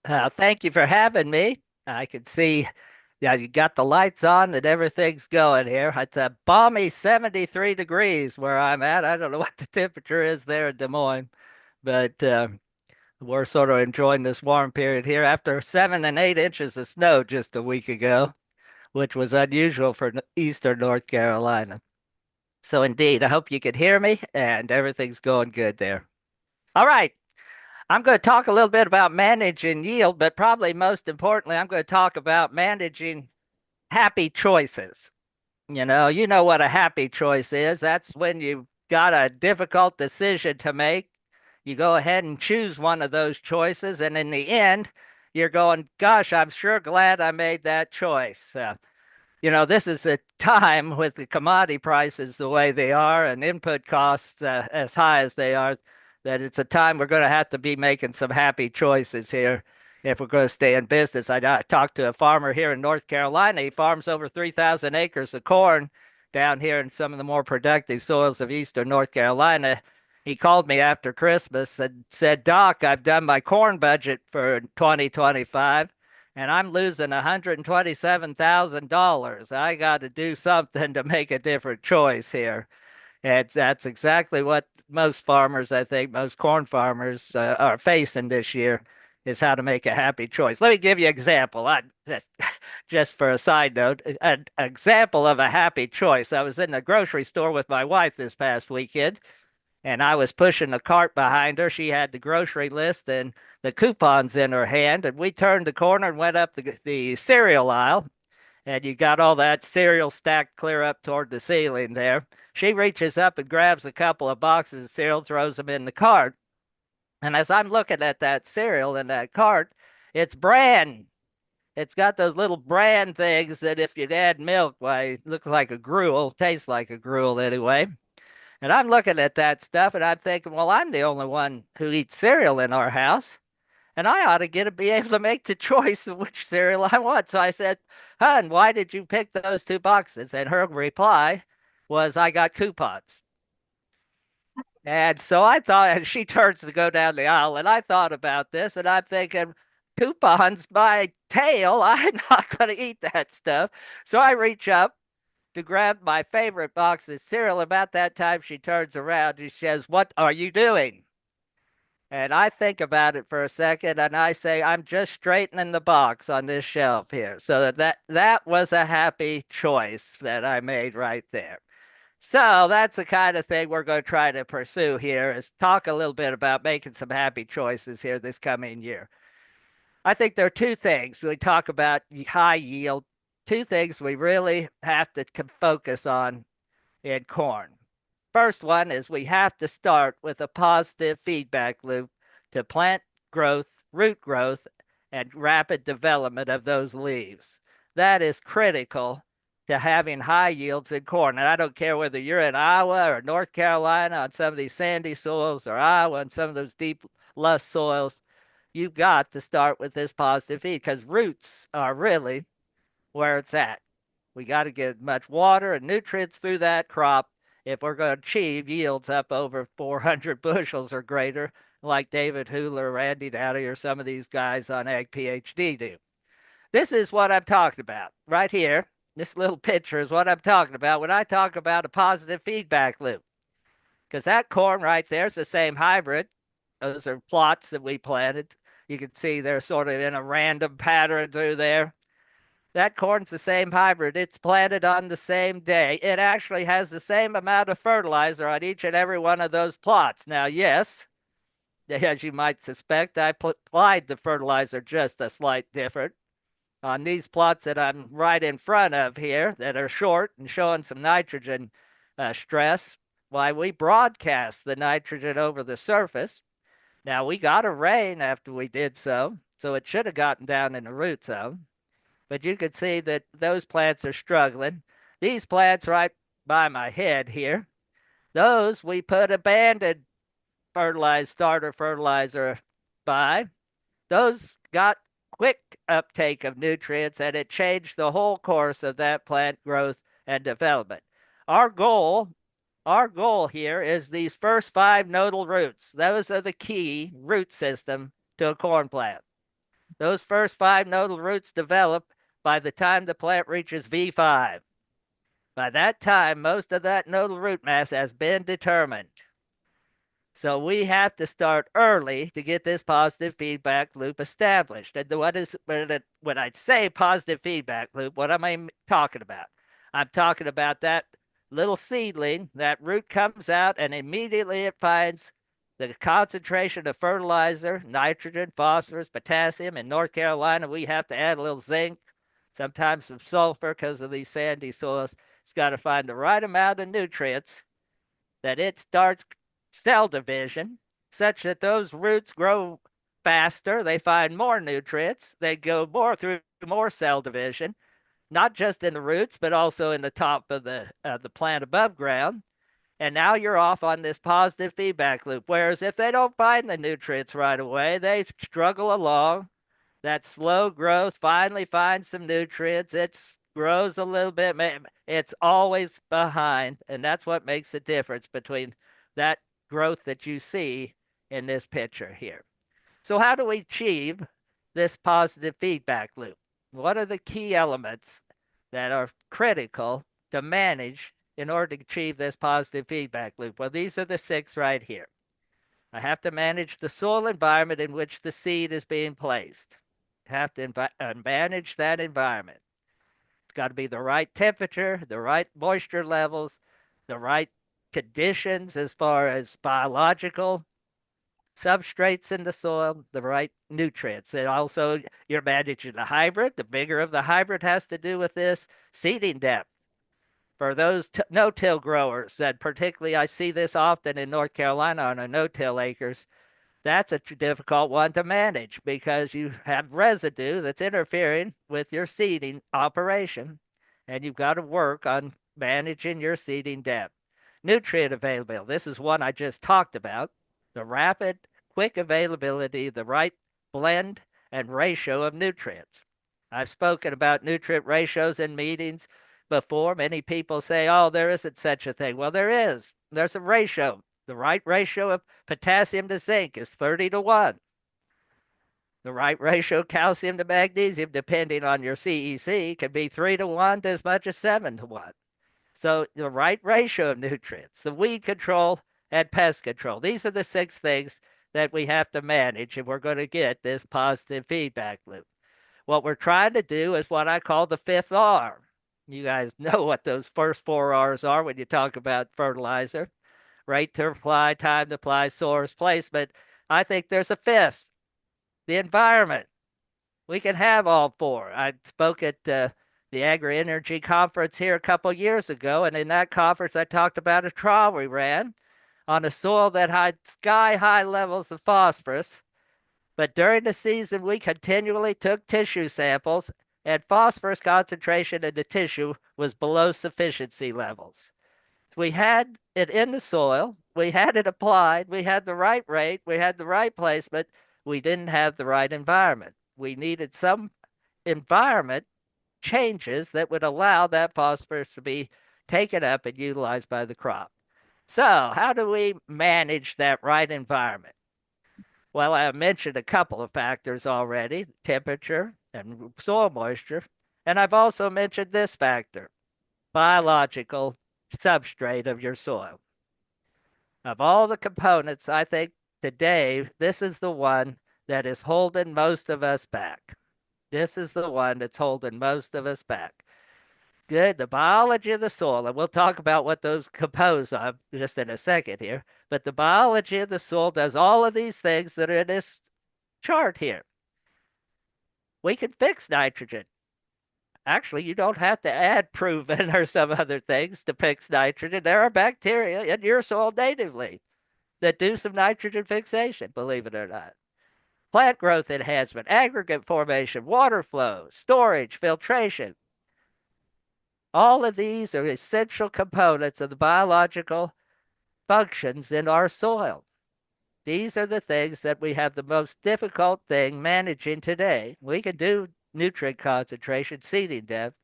Thank you for having me. I can see, yeah, you got the lights on and everything's going here. It's a balmy 73 degrees where I'm at. I don't know what the temperature is there in Des Moines, but we're sort of enjoying this warm period here after 7 and 8 inches of snow just a week ago, which was unusual for eastern North Carolina. So indeed, I hope you can hear me and everything's going good there. All right. I'm going to talk a little bit about managing yield, but probably most importantly, I'm going to talk about managing happy choices. You know what a happy choice is. That's when you've got a difficult decision to make. You go ahead and choose one of those choices, and in the end, you're going, gosh, I'm sure glad I made that choice. This is a time with the commodity prices the way they are and input costs as high as they are, that it's a time we're going to have to be making some happy choices here if we're going to stay in business. I talked to a farmer here in North Carolina. He farms over 3,000 acres of corn down here in some of the more productive soils of eastern North Carolina. He called me after Christmas and said, Doc, I've done my corn budget for 2025 and I'm losing $127,000. I got to do something to make a different choice here. And that's exactly what most farmers, I think, most corn farmers are facing this year is how to make a happy choice. Let me give you an example. Just for a side note, an example of a happy choice. I was in the grocery store with my wife this past weekend, and I was pushing the cart behind her. She had the grocery list and the coupons in her hand, and we turned the corner and went up the cereal aisle, and you got all that cereal stacked clear up toward the ceiling there. She reaches up and grabs a couple of boxes of cereal, throws them in the cart. And as I'm looking at that cereal in that cart, it's bran. It's got those little bran things that if you'd add milk, why, it looks like a gruel, tastes like a gruel anyway. And I'm looking at that stuff and I'm thinking, well, I'm the only one who eats cereal in our house. And I ought to be able to make the choice of which cereal I want. So I said, Hun, why did you pick those two boxes? And her reply was, I got coupons. And so I thought, and she turns to go down the aisle, and I thought about this, and I'm thinking, coupons by tail, I'm not going to eat that stuff. So I reach up to grab my favorite box of cereal. About that time, she turns around. She says, what are you doing? And I think about it for a second and I say, I'm just straightening the box on this shelf here. So that was a happy choice that I made right there. So that's the kind of thing we're going to try to pursue here is talk a little bit about making some happy choices here this coming year. I think there are two things we talk about high yield, two things we really have to focus on in corn. First one is we have to start with a positive feedback loop to plant growth, root growth, and rapid development of those leaves. That is critical to having high yields in corn. And I don't care whether you're in Iowa or North Carolina on some of these sandy soils or Iowa on some of those deep lush soils, you've got to start with this positive feed because roots are really where it's at. We got to get as much water and nutrients through that crop if we're going to achieve yields up over 400 bushels or greater, like David Hooler, Randy Dowdy, or some of these guys on Ag PhD do. This is what I'm talking about right here. This little picture is what I'm talking about when I talk about a positive feedback loop. Because that corn right there is the same hybrid. Those are plots that we planted. You can see they're sort of in a random pattern through there. That corn's the same hybrid. It's planted on the same day. It actually has the same amount of fertilizer on each and every one of those plots. Now, yes, as you might suspect, I applied the fertilizer just a slight different. On these plots that I'm right in front of here that are short and showing some nitrogen stress, why we broadcast the nitrogen over the surface. Now, we got a rain after we did so it should have gotten down in the root zone. But you can see that those plants are struggling. These plants right by my head here, those we put abandoned fertilized starter fertilizer by. Those got quick uptake of nutrients and it changed the whole course of that plant growth and development. Our goal, our goal here is these first five nodal roots. Those are the key root system to a corn plant. Those first 5 nodal roots develop by the time the plant reaches V5. By that time, most of that nodal root mass has been determined. So we have to start early to get this positive feedback loop established. And when I say positive feedback loop, what am I talking about? I'm talking about that little seedling, that root comes out and immediately it finds the concentration of fertilizer, nitrogen, phosphorus, potassium. In North Carolina, we have to add a little zinc, sometimes some sulfur because of these sandy soils. It's got to find the right amount of nutrients that it starts cell division such that those roots grow faster. They find more nutrients. They go more through more cell division, not just in the roots, but also in the top of the plant above ground. And now you're off on this positive feedback loop. Whereas if they don't find the nutrients right away, they struggle along. That slow growth finally finds some nutrients. It grows a little bit. It's always behind. And that's what makes the difference between that growth that you see in this picture here. So, how do we achieve this positive feedback loop? What are the key elements that are critical to manage in order to achieve this positive feedback loop? Well, these are the 6 right here. I have to manage the soil environment in which the seed is being placed. I have to manage that environment. It's got to be the right temperature, the right moisture levels, the right conditions as far as biological substrates in the soil, the right nutrients. And also, you're managing the hybrid. The bigger of the hybrid has to do with this seeding depth. For those no-till growers, that particularly I see this often in North Carolina on a no-till acres, that's a difficult one to manage because you have residue that's interfering with your seeding operation, and you've got to work on managing your seeding depth. Nutrient availability. This is one I just talked about. The rapid, quick availability, the right blend and ratio of nutrients. I've spoken about nutrient ratios in meetings before. Many people say, oh, there isn't such a thing. Well, there is. There's a ratio. The right ratio of potassium to zinc is 30 to 1. The right ratio of calcium to magnesium, depending on your CEC, can be 3 to 1 to as much as 7 to 1. So the right ratio of nutrients, the weed control and pest control. These are the 6 things that we have to manage if we're going to get this positive feedback loop. What we're trying to do is what I call the 5th R. You guys know what those first 4 R's are when you talk about fertilizer. Rate to apply, time to apply, source, placement. I think there's a 5th, the environment. We can have all 4. I spoke at the AgriEnergy conference here a couple years ago, and in that conference I talked about a trial we ran on a soil that had sky-high levels of phosphorus. But during the season, we continually took tissue samples, and phosphorus concentration in the tissue was below sufficiency levels. We had it in the soil, we had it applied, we had the right rate, we had the right placement, we didn't have the right environment. We needed some environment changes that would allow that phosphorus to be taken up and utilized by the crop. So, how do we manage that right environment? Well, I mentioned a couple of factors already, temperature and soil moisture, and I've also mentioned this factor, biological substrate of your soil. Of all the components, I think today this is the one that is holding most of us back. This is the one that's holding most of us back. Good, the biology of the soil, and we'll talk about what those compose of just in a second here, but the biology of the soil does all of these things that are in this chart here. We can fix nitrogen. Actually, you don't have to add proven or some other things to fix nitrogen. There are bacteria in your soil natively that do some nitrogen fixation, believe it or not. Plant growth enhancement, aggregate formation, water flow, storage, filtration. All of these are essential components of the biological functions in our soil. These are the things that we have the most difficult thing managing today. We can do nutrient concentration, seeding depth.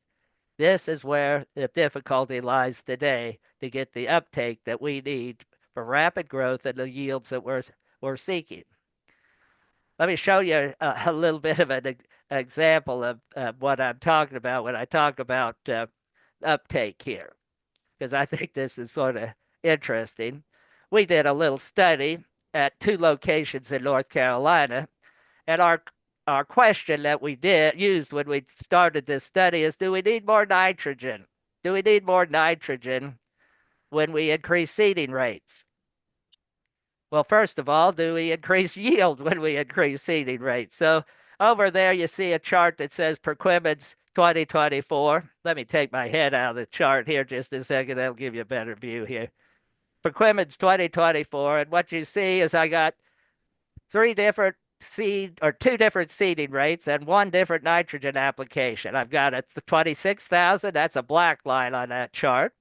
This is where the difficulty lies today to get the uptake that we need for rapid growth and the yields that we're seeking. Let me show you a little bit of an example of what I'm talking about when I talk about uptake here, because I think this is sort of interesting. We did a little study at two locations in North Carolina, and our question that we did used when we started this study is, do we need more nitrogen? Do we need more nitrogen when we increase seeding rates? Well, first of all, do we increase yield when we increase seeding rates? So over there, you see a chart that says Perquimans 2024. Let me take my head out of the chart here just a second. That'll give you a better view here. Perquimans 2024. And what you see is I got three different seed or two different seeding rates and one different nitrogen application. I've got a 26,000. That's a black line on that chart.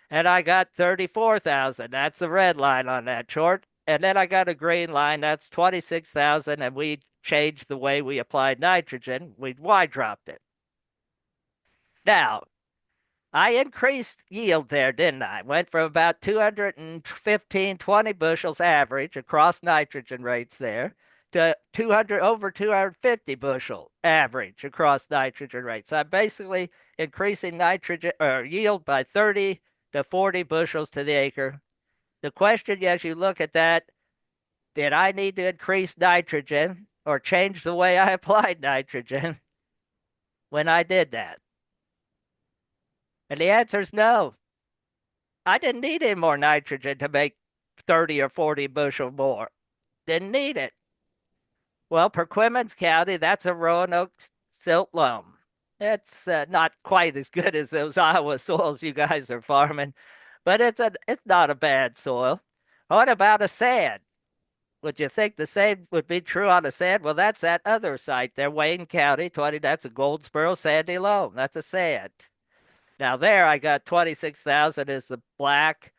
And I got 34,000. That's the red line on that chart. And then I got a green line. That's 26,000. And we changed the way we applied nitrogen. We Y dropped it. Now, I increased yield there, didn't I? Went from about 215, 20 bushels average across nitrogen rates there to 200, over 250 bushel average across nitrogen rates. I'm basically increasing nitrogen or yield by 30 to 40 bushels to the acre. The question, as you look at that, did I need to increase nitrogen or change the way I applied nitrogen when I did that? And the answer is no. I didn't need any more nitrogen to make 30 or 40 bushel more. Didn't need it. Well, Perquimans County, that's a Roanoke silt loam. It's not quite as good as those Iowa soils you guys are farming, but it's not a bad soil. What about a sand? Would you think the same would be true on a sand? Well, that's that other site there, Wayne County, 20. That's a Goldsboro sandy loam. That's a sand. Now there, I got 26,000 is the black.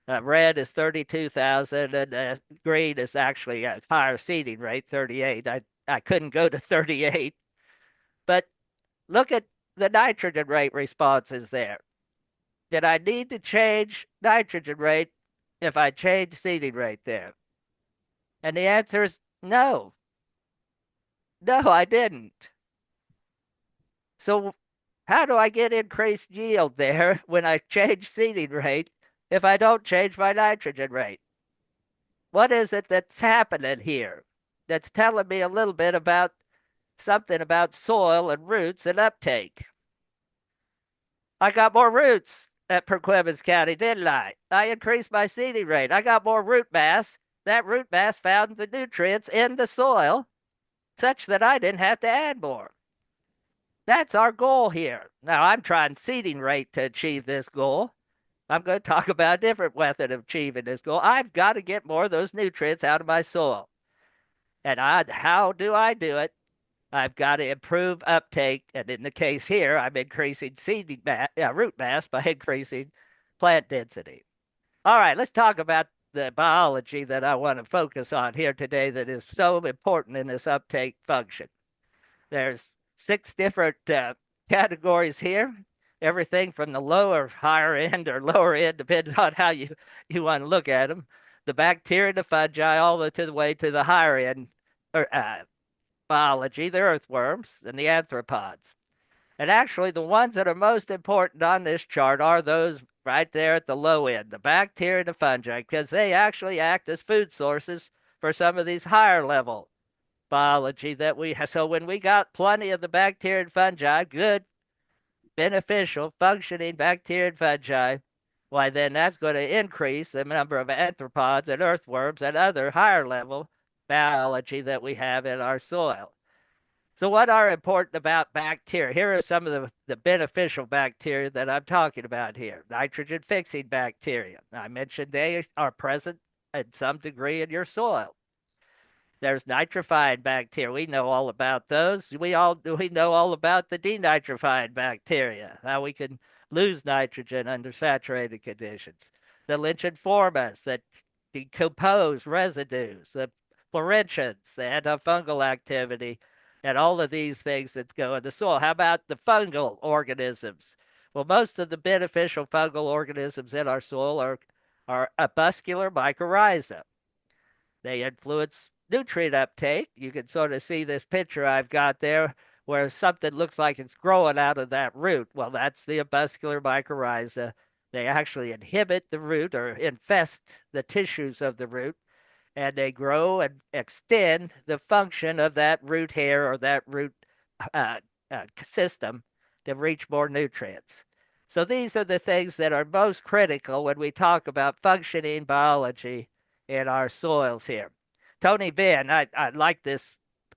Red is 32,000, and green is actually a higher seeding rate, 38. I couldn't go to 38, but look at the nitrogen rate responses there. Did I need to change nitrogen rate if I changed seeding rate there? And the answer is no. No, I didn't. So how do I get increased yield there when I change seeding rate if I don't change my nitrogen rate? What is it that's happening here that's telling me a little bit about something about soil and roots and uptake? I got more roots at Perquimans County, didn't I? I increased my seeding rate. I got more root mass. That root mass found the nutrients in the soil such that I didn't have to add more. That's our goal here. Now, I'm trying seeding rate to achieve this goal. I'm going to talk about a different method of achieving this goal. I've got to get more of those nutrients out of my soil. And how do I do it? I've got to improve uptake. And in the case here, I'm increasing root mass by increasing plant density. All right, let's talk about the biology that I want to focus on here today that is so important in this uptake function. There's 6 different categories here. Everything from the lower, higher end or lower end, depends on how you want to look at them. The bacteria, the fungi, all the way to the higher end or, biology, the earthworms and the arthropods. And actually, the ones that are most important on this chart are those right there at the low end, the bacteria and the fungi, because they actually act as food sources for some of these higher level biology that we have. So when we got plenty of the bacteria and fungi, good, beneficial, functioning bacteria and fungi, why then that's going to increase the number of arthropods and earthworms and other higher level biology that we have in our soil. So what are important about bacteria? Here are some of the beneficial bacteria that I'm talking about here. Nitrogen fixing bacteria. I mentioned they are present in some degree in your soil. There's nitrifying bacteria. We know all about those. We know all about the denitrifying bacteria, how we can lose nitrogen under saturated conditions. The Lynchiformes that decompose residues, the florentians, the antifungal activity, and all of these things that go in the soil. How about the fungal organisms? Well, most of the beneficial fungal organisms in our soil are arbuscular mycorrhiza. They influence nutrient uptake. You can sort of see this picture I've got there where something looks like it's growing out of that root. Well, that's the avascular mycorrhiza. They actually inhibit the root or infest the tissues of the root, and they grow and extend the function of that root hair or that root uh, system to reach more nutrients. So these are the things that are most critical when we talk about functioning biology in our soils here. Tony Benn, I like this.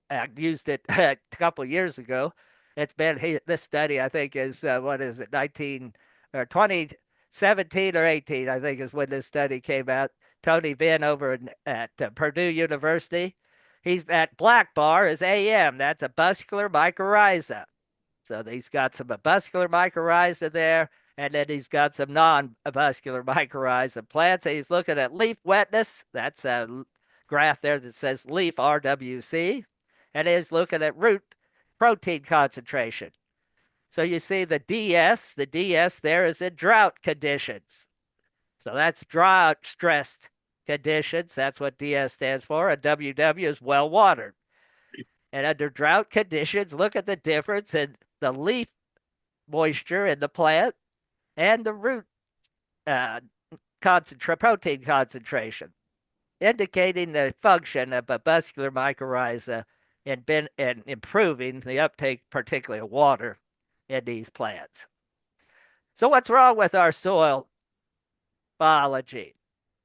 I used it a couple of years ago. It's been this study. I think is what is it, 19 or 2017 or 18? I think is when this study came out. Tony Benn over at Purdue University. He's that black bar is AM. That's a avascular mycorrhiza. So he's got some avascular mycorrhiza there, and then he's got some non-avascular mycorrhiza plants. And he's looking at leaf wetness. That's a graph there that says leaf RWC, and he's looking at root protein concentration. So you see the DS there is in drought conditions. So that's drought stressed conditions. That's what DS stands for. And WW is well watered. And under drought conditions, look at the difference in the leaf moisture in the plant and the root uh, protein concentration, indicating the function of a vascular mycorrhiza in improving the uptake, particularly of water, in these plants. So what's wrong with our soil biology?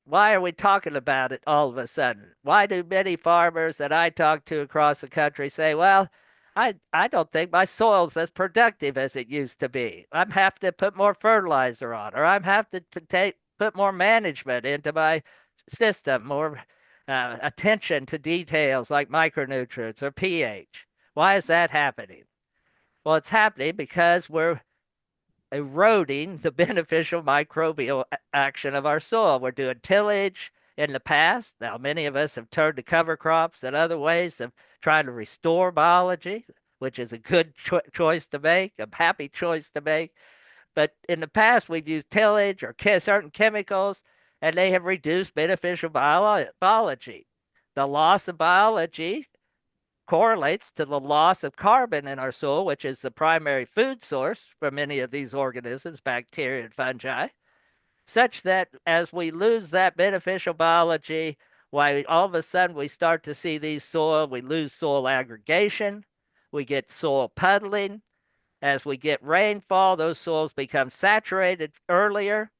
Why are we talking about it all of a sudden? Why do many farmers that I talk to across the country say, well, I don't think my soil's as productive as it used to be. I'm having to put more fertilizer on, or I'm having to put more management into my system, more attention to details like micronutrients or pH. Why is that happening? Well, it's happening because we're eroding the beneficial microbial action of our soil. We're doing tillage in the past. Now, many of us have turned to cover crops and other ways of trying to restore biology, which is a good choice to make, a happy choice to make. But in the past, we've used tillage or certain chemicals, and they have reduced beneficial biology. The loss of biology correlates to the loss of carbon in our soil, which is the primary food source for many of these organisms, bacteria and fungi, such that as we lose that beneficial biology, why all of a sudden we start to see we lose soil aggregation, we get soil puddling. As we get rainfall, those soils become saturated earlier.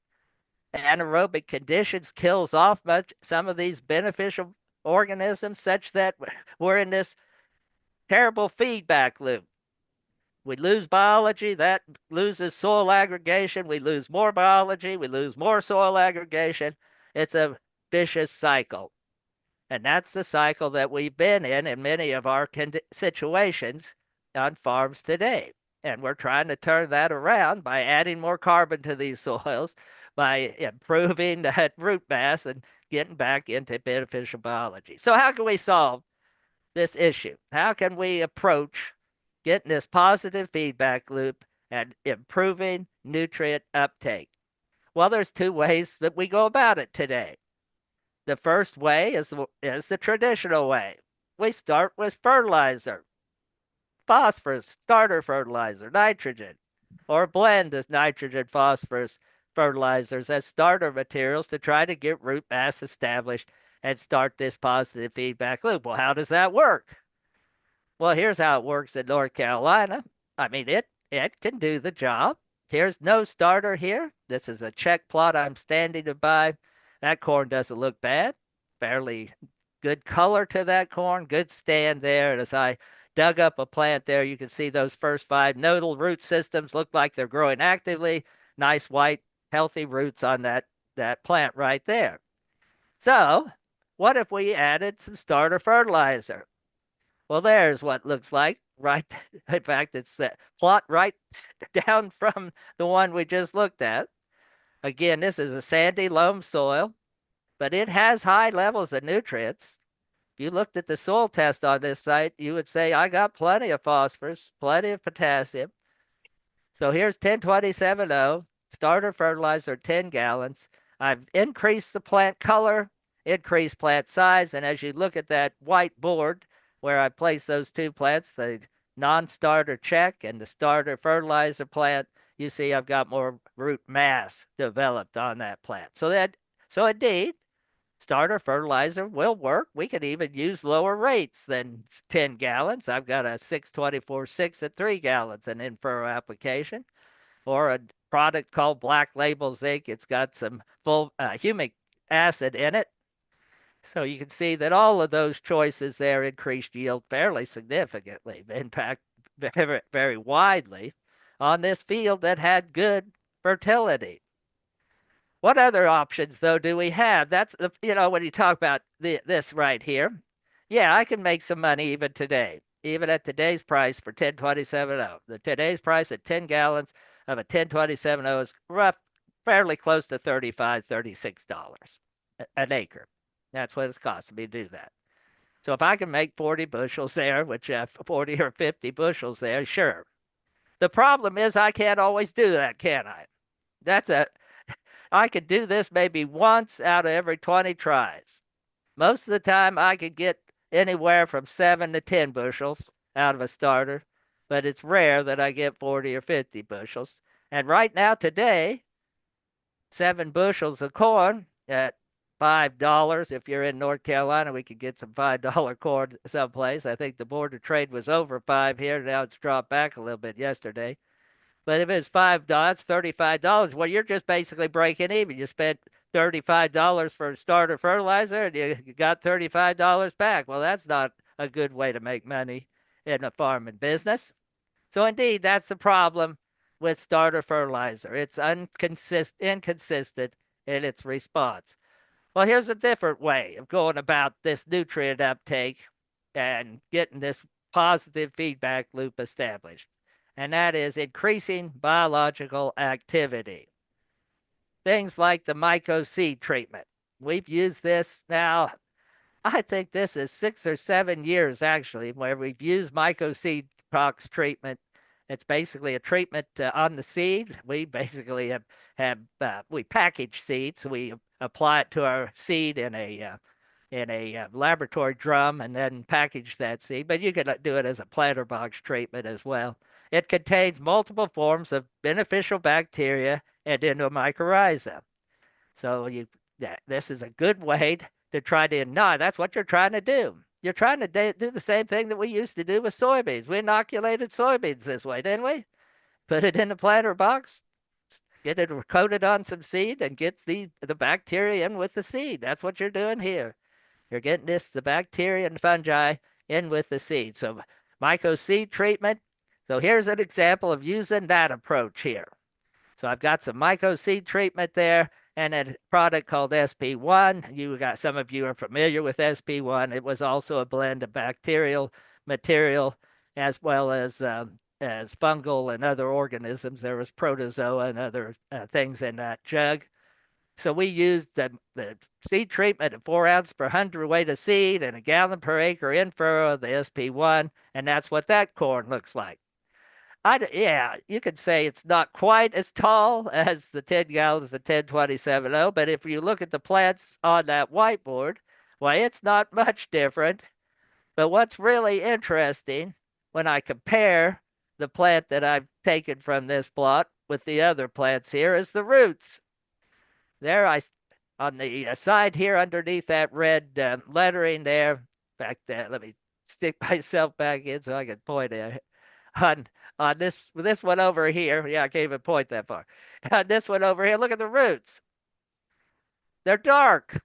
Anaerobic conditions kills off some of these beneficial organisms, such that we're in this terrible feedback loop. We lose biology, that loses soil aggregation. We lose more biology, we lose more soil aggregation. It's a vicious cycle. And that's the cycle that we've been in many of our situations on farms today. And we're trying to turn that around by adding more carbon to these soils, by improving that root mass and getting back into beneficial biology. So, how can we solve this issue? How can we approach getting this positive feedback loop and improving nutrient uptake? Well, there's two ways that we go about it today. The first way is the traditional way. We start with fertilizer, phosphorus, starter fertilizer, nitrogen, or blend of nitrogen, phosphorus fertilizers as starter materials to try to get root mass established and start this positive feedback loop. Well, how does that work? Well, here's how it works in North Carolina. I mean, it can do the job. Here's no starter here. This is a check plot I'm standing by. That corn doesn't look bad. Fairly good color to that corn. Good stand there. And as I dug up a plant there, you can see those first 5 nodal root systems look like they're growing actively. Nice white, healthy roots on that plant right there. So, what if we added some starter fertilizer? Well, there's what looks like, right? In fact, it's that plot right down from the one we just looked at. Again, this is a sandy loam soil, but it has high levels of nutrients. If you looked at the soil test on this site, you would say, I got plenty of phosphorus, plenty of potassium. So here's 10-20-7-0, starter fertilizer, 10 gallons. I've increased the plant color increase plant size. And as you look at that white board where I place those two plants, the non-starter check and the starter fertilizer plant, you see I've got more root mass developed on that plant. So indeed, starter fertilizer will work. We could even use lower rates than 10 gallons. I've got a 624-6 at 3 gallons an in-furrow application, or a product called Black Label Zinc. It's got some full humic acid in it. So you can see that all of those choices there increased yield fairly significantly, in fact, very, very widely on this field that had good fertility. What other options, though, do we have? That's the, when you talk about this right here, yeah, I can make some money even today, even at today's price for 1027.0. The today's price at 10 gallons of a 1027.0 is fairly close to $35, $36 an acre. That's what it's costing me to do that. So if I can make 40 bushels there, which 40 or 50 bushels there, sure. The problem is I can't always do that, can I? That's a I could do this maybe once out of every 20 tries. Most of the time, I could get anywhere from 7 to 10 bushels out of a starter, but it's rare that I get 40 or 50 bushels. And right now, today, 7 bushels of corn at $5. If you're in North Carolina, we could get some $5 corn someplace. I think the Board of Trade was over 5 here. Now it's dropped back a little bit yesterday. But if it's $5, $35, well, you're just basically breaking even. You spent $35 for starter fertilizer and you got $35 back. Well, that's not a good way to make money in a farming business. So indeed, that's the problem with starter fertilizer. It's inconsistent in its response. Well, here's a different way of going about this nutrient uptake and getting this positive feedback loop established, and that is increasing biological activity. Things like the myco-seed treatment. We've used this now, I think this is 6 or 7 years actually, where we've used myco-seed tox treatment. It's basically a treatment on the seed. We basically we package seeds. We apply it to our seed in a laboratory drum and then package that seed. But you could do it as a planter box treatment as well. It contains multiple forms of beneficial bacteria and endomycorrhiza. So this is a good way to try to inoculate. That's what you're trying to do. You're trying to do the same thing that we used to do with soybeans. We inoculated soybeans this way, didn't we? Put it in a planter box, get it coated on some seed, and get the bacteria in with the seed. That's what you're doing here. You're getting the bacteria and fungi in with the seed. So myco-seed treatment. So here's an example of using that approach here. So I've got some myco-seed treatment there and a product called SP1. Some of you are familiar with SP1. It was also a blend of bacterial material as well as fungal and other organisms. There was protozoa and other things in that jug. So we used the seed treatment at 4 ounces per hundredweight of seed and a gallon per acre in furrow of the SP1, and that's what that corn looks like. Yeah, you could say it's not quite as tall as the 10 gallons of 1027.0, but if you look at the plants on that whiteboard, why, it's not much different. But what's really interesting when I compare the plant that I've taken from this plot with the other plants here is the roots. There, on the side here underneath that red lettering there. In fact, let me stick myself back in so I can point at it. On this one over here. Yeah, I can't even point that far. On this one over here, look at the roots. They're dark.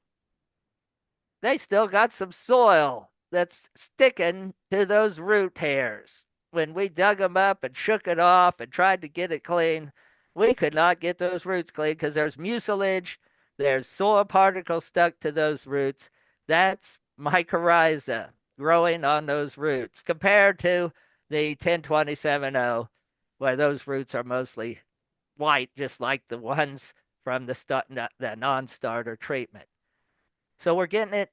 They still got some soil that's sticking to those root hairs. When we dug them up and shook it off and tried to get it clean, we could not get those roots clean because there's mucilage, there's soil particles stuck to those roots. That's mycorrhiza growing on those roots compared to the 1027.0, where those roots are mostly white, just like the ones from the non-starter treatment. So we're getting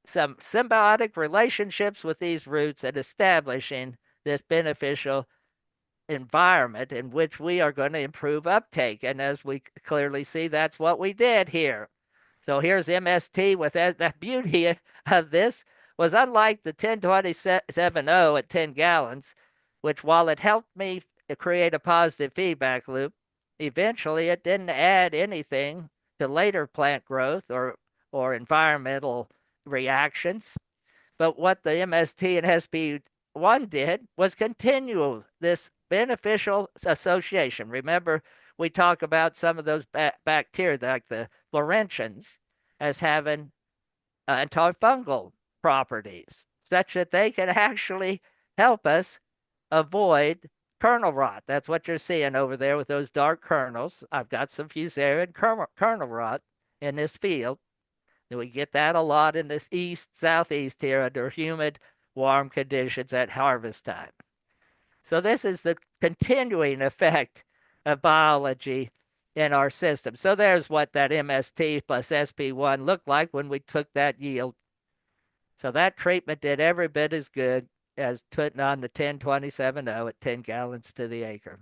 some symbiotic relationships with these roots and establishing this beneficial environment in which we are going to improve uptake. And as we clearly see, that's what we did here. So here's MST with that beauty of this was unlike the 1027.0 at 10 gallons, which while it helped me create a positive feedback loop, eventually it didn't add anything to later plant growth or environmental reactions. But what the MST and SP1 did was continue this beneficial association. Remember, we talk about some of those bacteria, like the Florentians, as having antifungal properties, such that they can actually help us avoid kernel rot. That's what you're seeing over there with those dark kernels. I've got some fusarium and kernel rot in this field. And we get that a lot in this southeast here under humid, warm conditions at harvest time. So this is the continuing effect of biology in our system. So there's what that MST plus SP1 looked like when we took that yield. So that treatment did every bit as good as putting on the 1027.0 at 10 gallons to the acre.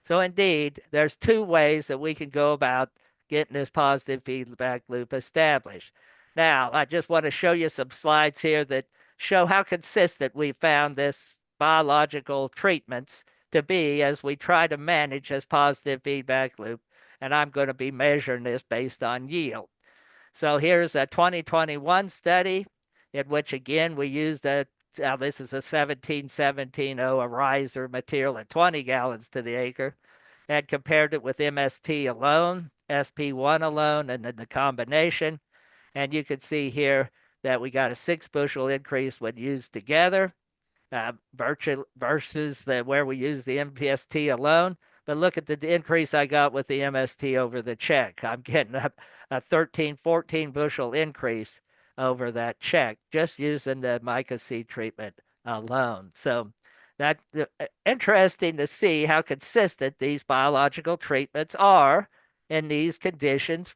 So indeed, there's two ways that we can go about getting this positive feedback loop established. Now, I just want to show you some slides here that show how consistent we found this biological treatments to be as we try to manage this positive feedback loop. And I'm going to be measuring this based on yield. So here's a 2021 study in which, again, we used this is a 1717 a riser material at 20 gallons to the acre, and compared it with MST alone, SP1 alone, and then the combination. And you can see here that we got a 6 bushel increase when used together versus where we use the MPST alone. But look at the increase I got with the MST over the check. I'm getting a 13, 14 bushel increase over that check just using the mica seed treatment alone. So that's interesting to see how consistent these biological treatments are in these conditions,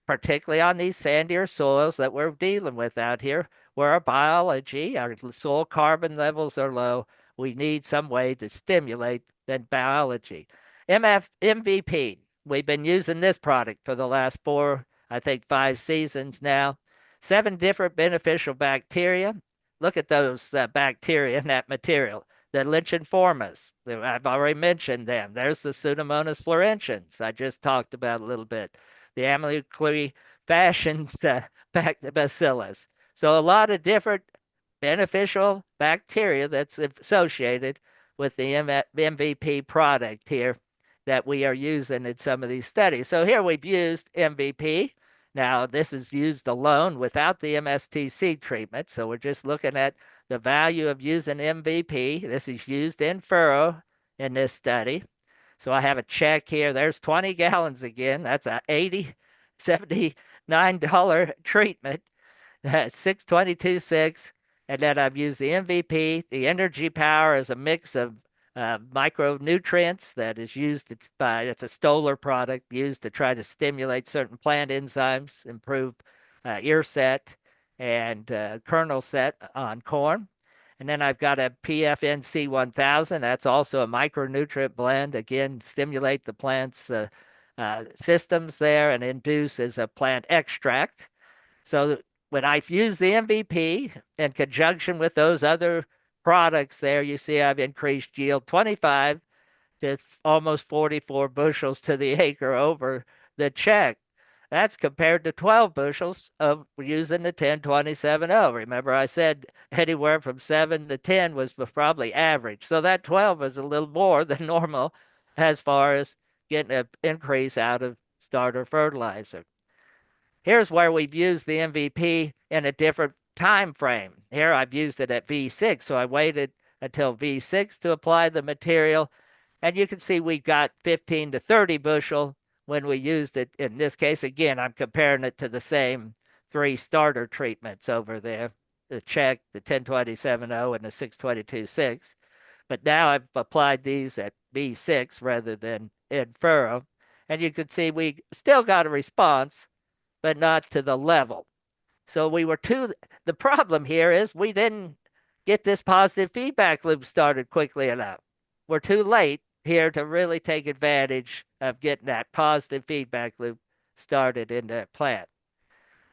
particularly on these sandier soils that we're dealing with out here, where our biology, our soil carbon levels are low. We need some way to stimulate that biology. MVP, we've been using this product for the last 5 seasons now. 7 different beneficial bacteria. Look at those bacteria in that material. The Lichenformis, I've already mentioned them. There's the Pseudomonas florentiens I just talked about a little bit. The amyloid fashions bacillus. So a lot of different beneficial bacteria that's associated with the MVP product here that we are using in some of these studies. So here we've used MVP. Now this is used alone without the MSTC treatment. So we're just looking at the value of using MVP. This is used in furrow in this study. So I have a check here. There's 20 gallons again. That's a $79 treatment. 622.6. And then I've used the MVP. The energy power is a mix of micronutrients that is used it's a Stoller product used to try to stimulate certain plant enzymes, improve ear set and kernel set on corn. And then I've got a PFNC 1000. That's also a micronutrient blend. Again, stimulate the plant's systems there and induce as a plant extract. So when I've used the MVP in conjunction with those other products there, you see I've increased yield 25 to almost 44 bushels to the acre over the check. That's compared to 12 bushels of using the 1027.0. Remember, I said anywhere from 7 to 10 was probably average. So that 12 is a little more than normal as far as getting an increase out of starter fertilizer. Here's where we've used the MVP in a different time frame. Here I've used it at V6, so I waited until V6 to apply the material. And you can see we got 15 to 30 bushel when we used it. In this case, again, I'm comparing it to the same 3 starter treatments over there, the check, the 1027.0 and the 622.6. But now I've applied these at V6 rather than in furrow. And you can see we still got a response, but not to the level. So the problem here is we didn't get this positive feedback loop started quickly enough. We're too late here to really take advantage of getting that positive feedback loop started in the plant.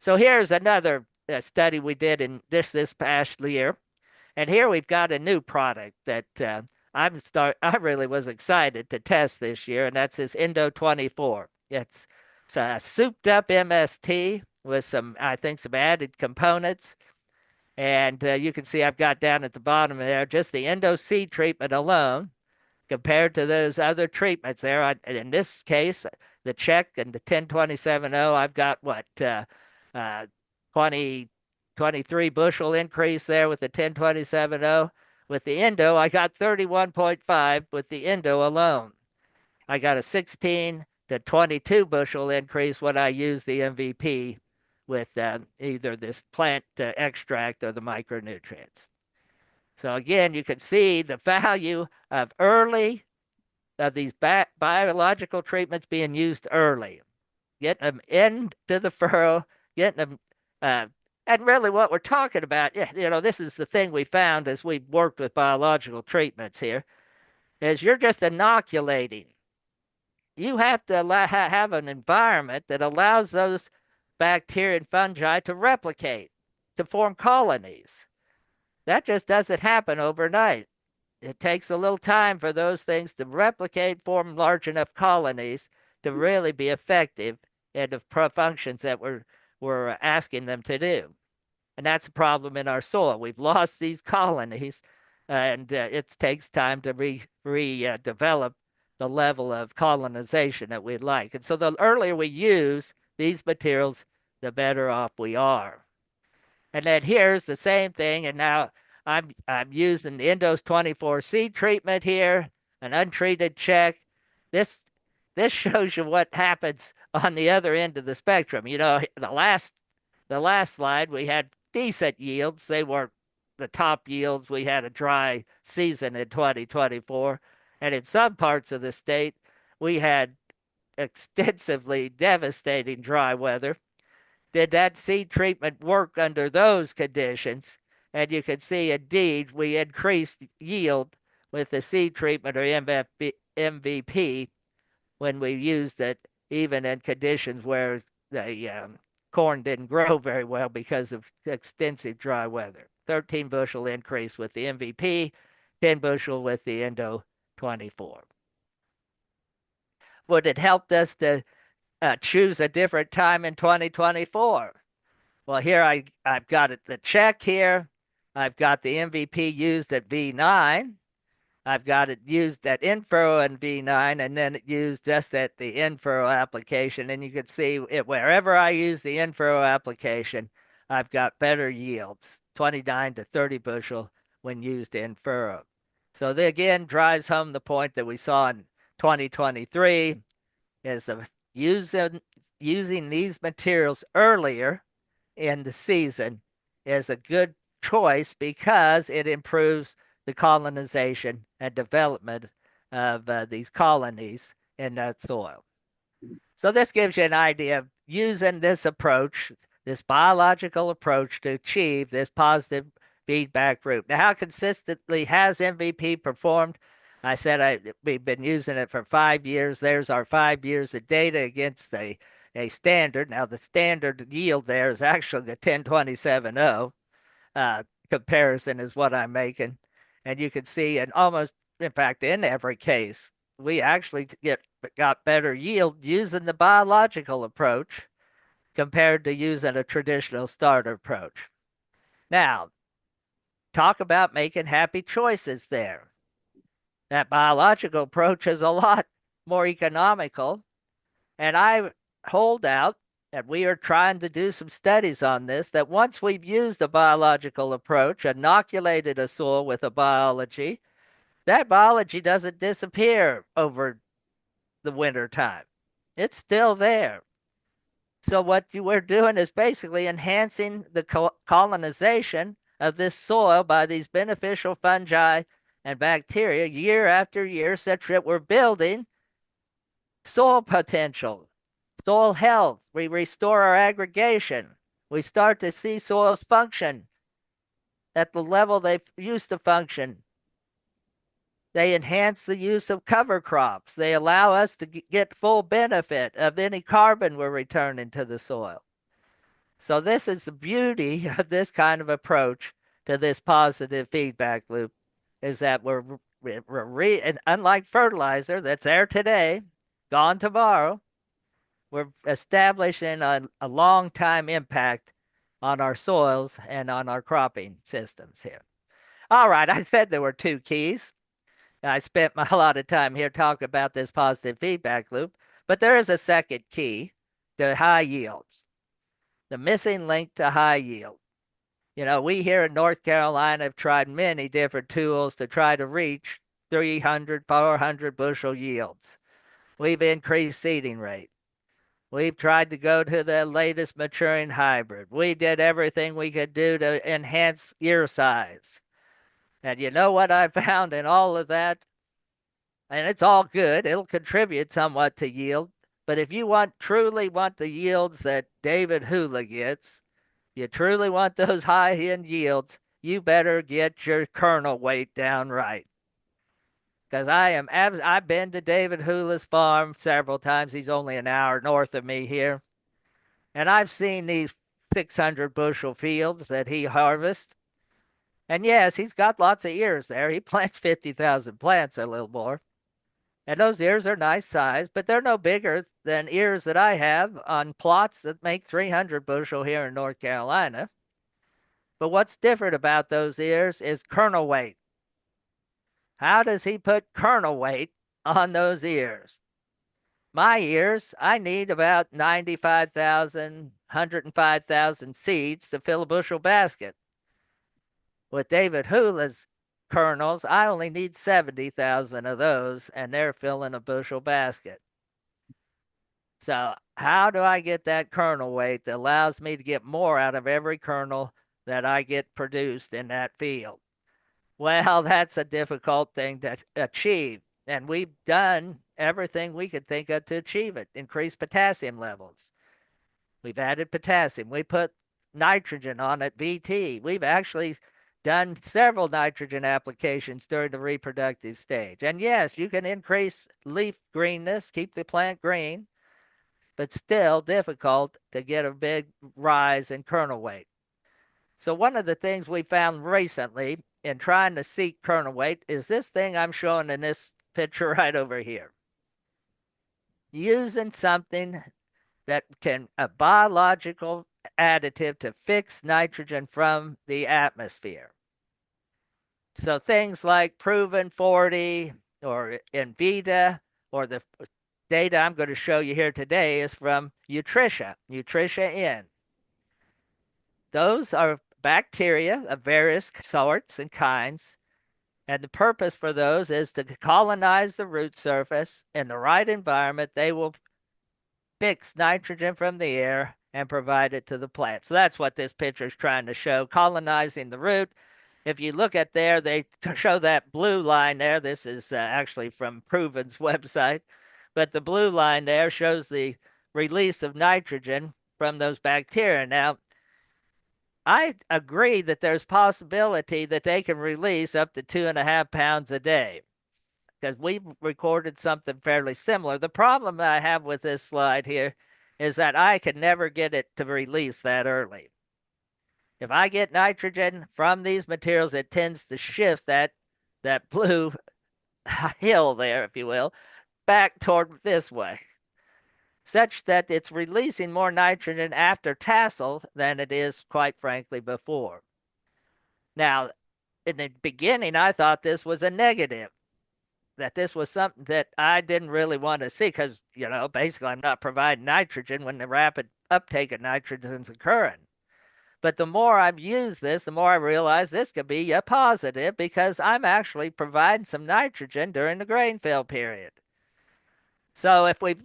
So here's another study we did in this past year, and here we've got a new product that I really was excited to test this year, and that's this Indo 24. It's a souped up MST with some, I think, some added components. And you can see I've got down at the bottom there just the Indo seed treatment alone compared to those other treatments there. In this case, the check and the 1027.0, I've got what, uh, 20, 23 bushel increase there with the 1027.0. With the Indo, I got 31.5 with the Indo alone. I got a 16 to 22 bushel increase when I use the MVP with either this plant extract or the micronutrients. So again, you can see the value of early of these biological treatments being used early, getting them into the furrow, getting them, uh, and really what we're talking about, this is the thing we found as we've worked with biological treatments here, is you're just inoculating. You have to have an environment that allows those bacteria and fungi to replicate, to form colonies. That just doesn't happen overnight. It takes a little time for those things to replicate, form large enough colonies to really be effective in the functions that we're asking them to do. And that's a problem in our soil. We've lost these colonies, and it takes time to develop the level of colonization that we'd like. And so the earlier we use these materials, the better off we are. And then here's the same thing, and now I'm using the Indos 24 seed treatment here, an untreated check. This this shows you what happens on the other end of the spectrum. The last slide we had decent yields. They weren't the top yields. We had a dry season in 2024, and in some parts of the state we had extensively devastating dry weather. Did that seed treatment work under those conditions? And you can see, indeed, we increased yield with the seed treatment or MVP when we used it, even in conditions where the corn didn't grow very well because of extensive dry weather. 13 bushel increase with the MVP, 10 bushel with the Indo 24. Would it help us to choose a different time in 2024? Well, here I've got it, the check here. I've got the MVP used at V9. I've got it used at in-furrow and V9, and then it used just at the in-furrow application. And you can see wherever I use the in-furrow application, I've got better yields, 29 to 30 bushel when used in-furrow. So that again drives home the point that we saw in 2023 is of using these materials earlier in the season is a good choice because it improves the colonization and development of these colonies in that soil. So this gives you an idea of using this approach, this biological approach to achieve this positive feedback loop. Now, how consistently has MVP performed? I said we've been using it for 5 years. There's our 5 years of data against a standard. Now, the standard yield there is actually the 1027.0 comparison is what I'm making. And you can see in fact, in every case, we actually got better yield using the biological approach compared to using a traditional starter approach. Now, talk about making happy choices there. That biological approach is a lot more economical, and I hold out, and we are trying to do some studies on this, that once we've used a biological approach, inoculated a soil with a biology, that biology doesn't disappear over the winter time. It's still there. So what we're doing is basically enhancing the colonization of this soil by these beneficial fungi and bacteria year after year, such that we're building soil potential, soil health. We restore our aggregation. We start to see soils function at the level they used to function. They enhance the use of cover crops. They allow us to get full benefit of any carbon we're returning to the soil. So this is the beauty of this kind of approach to this positive feedback loop, is that and unlike fertilizer that's there today, gone tomorrow, we're establishing a long time impact on our soils and on our cropping systems here. All right, I said there were two keys. I spent a lot of time here talking about this positive feedback loop, but there is a second key to high yields, the missing link to high yield. You know, we here in North Carolina have tried many different tools to try to reach 300, 400 bushel yields. We've increased seeding rate. We've tried to go to the latest maturing hybrid. We did everything we could do to enhance ear size. And you know what I found in all of that? And it's all good. It'll contribute somewhat to yield. But if you truly want the yields that David Hula gets, you truly want those high end yields, you better get your kernel weight down right. Because I've been to David Hula's farm several times. He's only an hour north of me here. And I've seen these 600 bushel fields that he harvests. And yes, he's got lots of ears there. He plants 50,000 plants, a little more. And those ears are nice size, but they're no bigger than ears that I have on plots that make 300 bushel here in North Carolina. But what's different about those ears is kernel weight. How does he put kernel weight on those ears? My ears, I need about 95,000, 105,000 seeds to fill a bushel basket. With David Hula's kernels, I only need 70,000 of those, and they're filling a bushel basket. So how do I get that kernel weight that allows me to get more out of every kernel that I get produced in that field? Well, that's a difficult thing to achieve. And we've done everything we could think of to achieve it. Increase potassium levels. We've added potassium. We put nitrogen on it, VT. We've actually done several nitrogen applications during the reproductive stage. And yes, you can increase leaf greenness, keep the plant green, but still difficult to get a big rise in kernel weight. So one of the things we found recently in trying to seek kernel weight is this thing I'm showing in this picture right over here. Using something that can, a biological additive to fix nitrogen from the atmosphere. So things like Proven 40 or Invita, or the data I'm going to show you here today is from Nutritia N. Those are bacteria of various sorts and kinds, and the purpose for those is to colonize the root surface. In the right environment, they will fix nitrogen from the air and provide it to the plant. So that's what this picture is trying to show, colonizing the root. If you look at there, they show that blue line there. This is actually from Proven's website. But the blue line there shows the release of nitrogen from those bacteria. Now, I agree that there's possibility that they can release up to 2.5 pounds a day, because we've recorded something fairly similar. The problem that I have with this slide here is that I can never get it to release that early. If I get nitrogen from these materials, it tends to shift that blue hill there, if you will, back toward this way, such that it's releasing more nitrogen after tassel than it is, quite frankly, before. Now, in the beginning, I thought this was a negative, that this was something that I didn't really want to see because, you know, basically I'm not providing nitrogen when the rapid uptake of nitrogen is occurring. But the more I've used this, the more I realize this could be a positive, because I'm actually providing some nitrogen during the grain fill period. So if we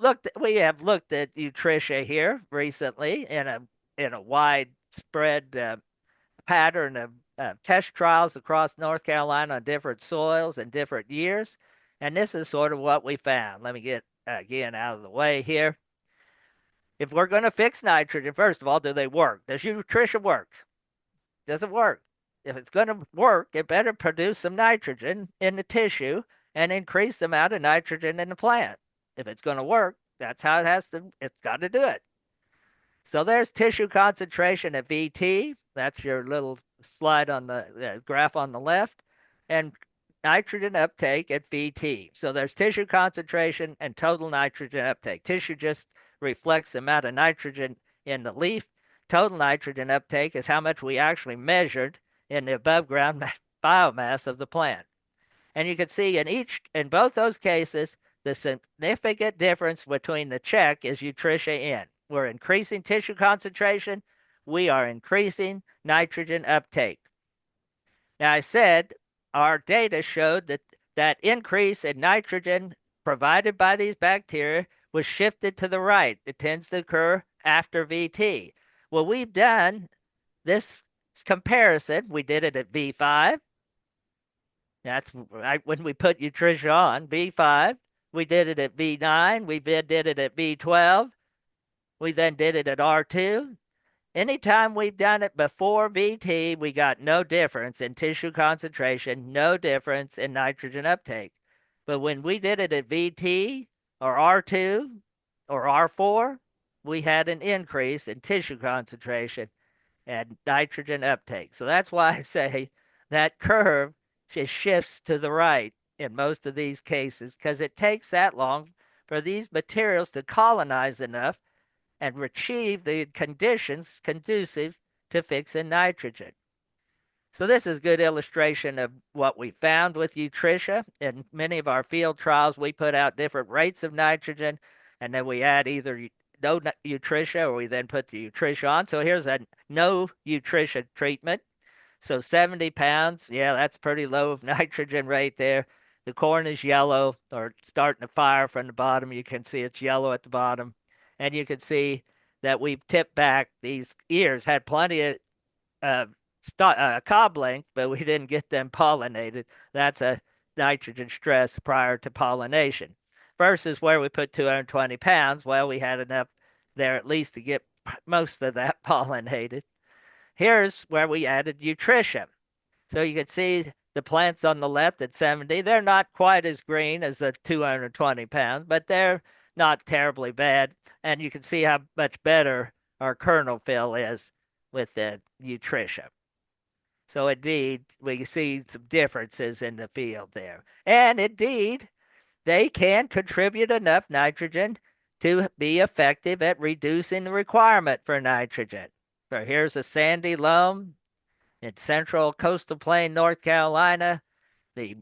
have looked at Nutritia here recently in a widespread pattern of test trials across North Carolina on different soils and different years, and this is sort of what we found. Let me get again out of the way here. If we're going to fix nitrogen, first of all, do they work? Does Nutritia work? Does it work? If it's going to work, it better produce some nitrogen in the tissue and increase the amount of nitrogen in the plant. If it's going to work, that's how it's got to do it. So there's tissue concentration at VT. That's your little slide on the graph on the left, and nitrogen uptake at VT. So there's tissue concentration and total nitrogen uptake. Tissue just reflects the amount of nitrogen in the leaf. Total nitrogen uptake is how much we actually measured in the above ground biomass of the plant. And you can see in both those cases, the significant difference between the check is Utrisha in. We're increasing tissue concentration. We are increasing nitrogen uptake. Now, I said our data showed that that increase in nitrogen provided by these bacteria was shifted to the right. It tends to occur after VT. Well, we've done this comparison. We did it at V5. That's right when we put Utrisha on B5. We did it at B9. We did it at B12. We then did it at R2. Anytime we've done it before VT, we got no difference in tissue concentration, no difference in nitrogen uptake. But when we did it at VT or R2 or R4, we had an increase in tissue concentration and nitrogen uptake. So that's why I say that curve just shifts to the right in most of these cases because it takes that long for these materials to colonize enough and achieve the conditions conducive to fixing nitrogen. So this is a good illustration of what we found with Utrisha. In many of our field trials, we put out different rates of nitrogen, and then we add either no Utrisha or we then put the Utrisha on. So here's a no Utrisha treatment. So 70 pounds, yeah, that's pretty low of nitrogen right there. The corn is yellow or starting to fire from the bottom. You can see it's yellow at the bottom. And you can see that we've tipped back. These ears had plenty of cob length, but we didn't get them pollinated. That's a nitrogen stress prior to pollination. Versus where we put 220 pounds, well, we had enough there at least to get most of that pollinated. Here's where we added Utrisha. So you can see the plants on the left at 70. They're not quite as green as the 220 pounds, but they're not terribly bad. And you can see how much better our kernel fill is with the Utrisha. So indeed, we see some differences in the field there. And indeed, they can contribute enough nitrogen to be effective at reducing the requirement for nitrogen. So here's a sandy loam in central coastal plain, North Carolina. The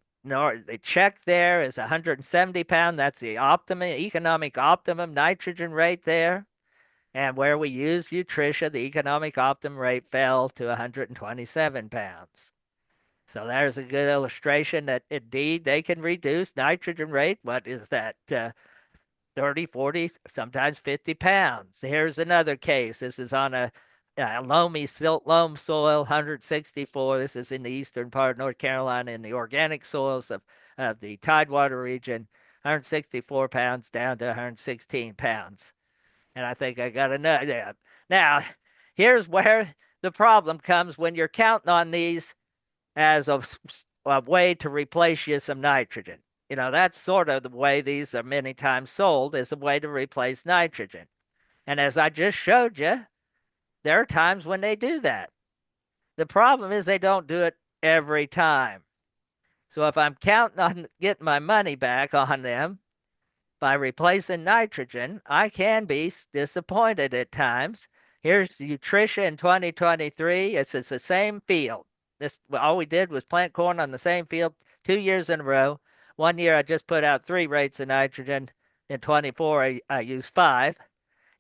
check there is 170 pounds. That's the economic optimum nitrogen rate there. And where we use Utrisha, the economic optimum rate fell to 127 pounds. So there's a good illustration that indeed they can reduce nitrogen rate. What is that? 30, 40, sometimes 50 pounds. Here's another case. This is on a loamy silt loam soil, 164. This is in the eastern part of North Carolina in the organic soils of the Tidewater region. 164 pounds down to 116 pounds. And I think I got enough. Yeah. Now, here's where the problem comes when you're counting on these as a way to replace you some nitrogen. That's sort of the way these are many times sold, as a way to replace nitrogen. And as I just showed you, there are times when they do that. The problem is they don't do it every time. So if I'm counting on getting my money back on them by replacing nitrogen, I can be disappointed at times. Here's Utrisha in 2023. It's the same field. All we did was plant corn on the same field 2 years in a row. 1 year I just put out 3 rates of nitrogen. In 24 I used 5.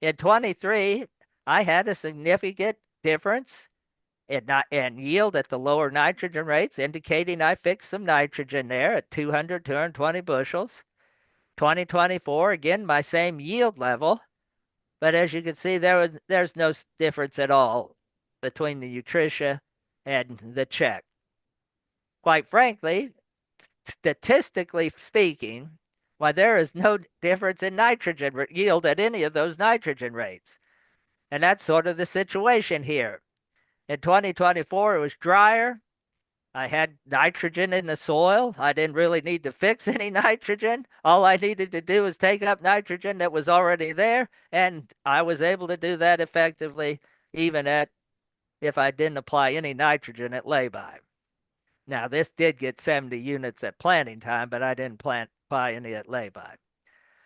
In 23 I had a significant difference in yield at the lower nitrogen rates, indicating I fixed some nitrogen there at 200, 220 bushels. 2024, again, my same yield level. But as you can see, there's no difference at all between the Utrisha and the check. Quite frankly, statistically speaking, why there is no difference in nitrogen yield at any of those nitrogen rates. And that's sort of the situation here. In 2024, it was drier. I had nitrogen in the soil. I didn't really need to fix any nitrogen. All I needed to do was take up nitrogen that was already there, and I was able to do that effectively, even at if I didn't apply any nitrogen at lay-by. Now, this did get 70 units at planting time, but I didn't apply any at lay-by.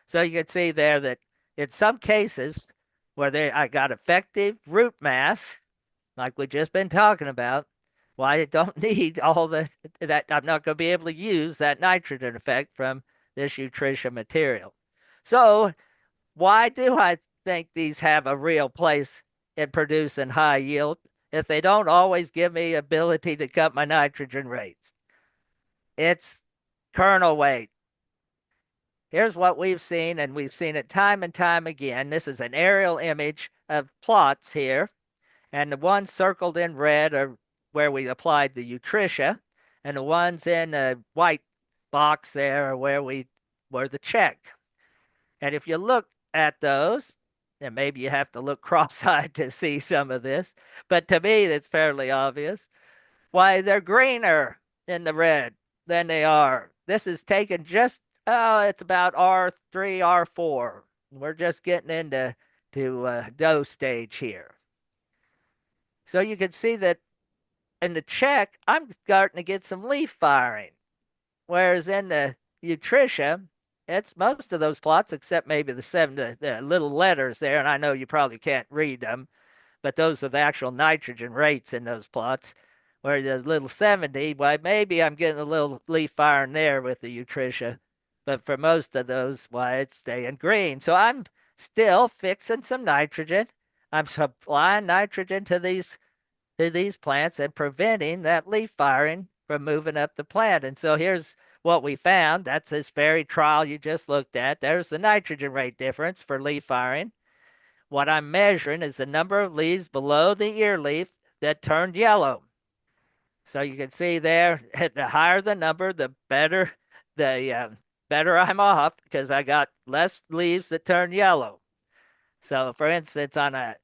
So you can see there that in some cases where I got effective root mass, like we just been talking about, why I don't need all that I'm not going to be able to use that nitrogen effect from this nutrition material. So why do I think these have a real place in producing high yield if they don't always give me ability to cut my nitrogen rates? It's kernel weight. Here's what we've seen, and we've seen it time and time again. This is an aerial image of plots here, and the ones circled in red are where we applied the Nutritia, and the ones in the white box there are where we were the check. And if you look at those, and maybe you have to look cross-eyed to see some of this, but to me it's fairly obvious. Why, they're greener in the red than they are. This is taken just, it's about R3, R4. We're just getting into dough stage here. So you can see that in the check, I'm starting to get some leaf firing. Whereas in the Nutritia, it's most of those plots, except maybe the little letters there, and I know you probably can't read them, but those are the actual nitrogen rates in those plots. Where the little 70, well, maybe I'm getting a little leaf firing there with the Nutritia, but for most of those, why, it's staying green. So I'm still fixing some nitrogen. I'm supplying nitrogen to these plants and preventing that leaf firing from moving up the plant. And so here's what we found. That's this very trial you just looked at. There's the nitrogen rate difference for leaf firing. What I'm measuring is the number of leaves below the ear leaf that turned yellow. So you can see there, the higher the number, the better I'm off because I got less leaves that turn yellow. So, for instance, on a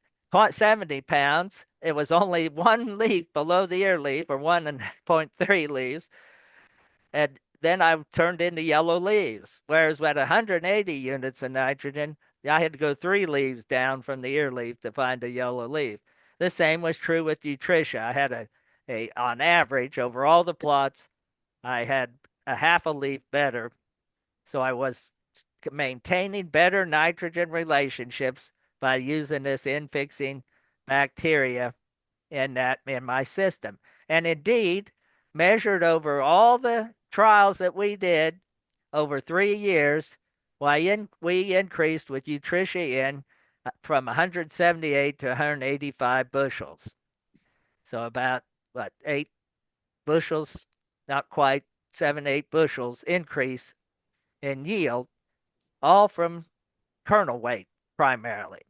70 pounds, it was only one leaf below the ear leaf, or 1.3 leaves, and then I turned into yellow leaves. Whereas at 180 units of nitrogen, I had to go 3 leaves down from the ear leaf to find a yellow leaf. The same was true with Nutritia. I had on average, over all the plots, I had a half a leaf better. So I was maintaining better nitrogen relationships by using this infixing bacteria in my system. And indeed, measured over all the trials that we did over 3 years, we increased with Nutritia in from 178 to 185 bushels. So about what 8 bushels, not quite 7, 8 bushels increase in yield, all from kernel weight primarily.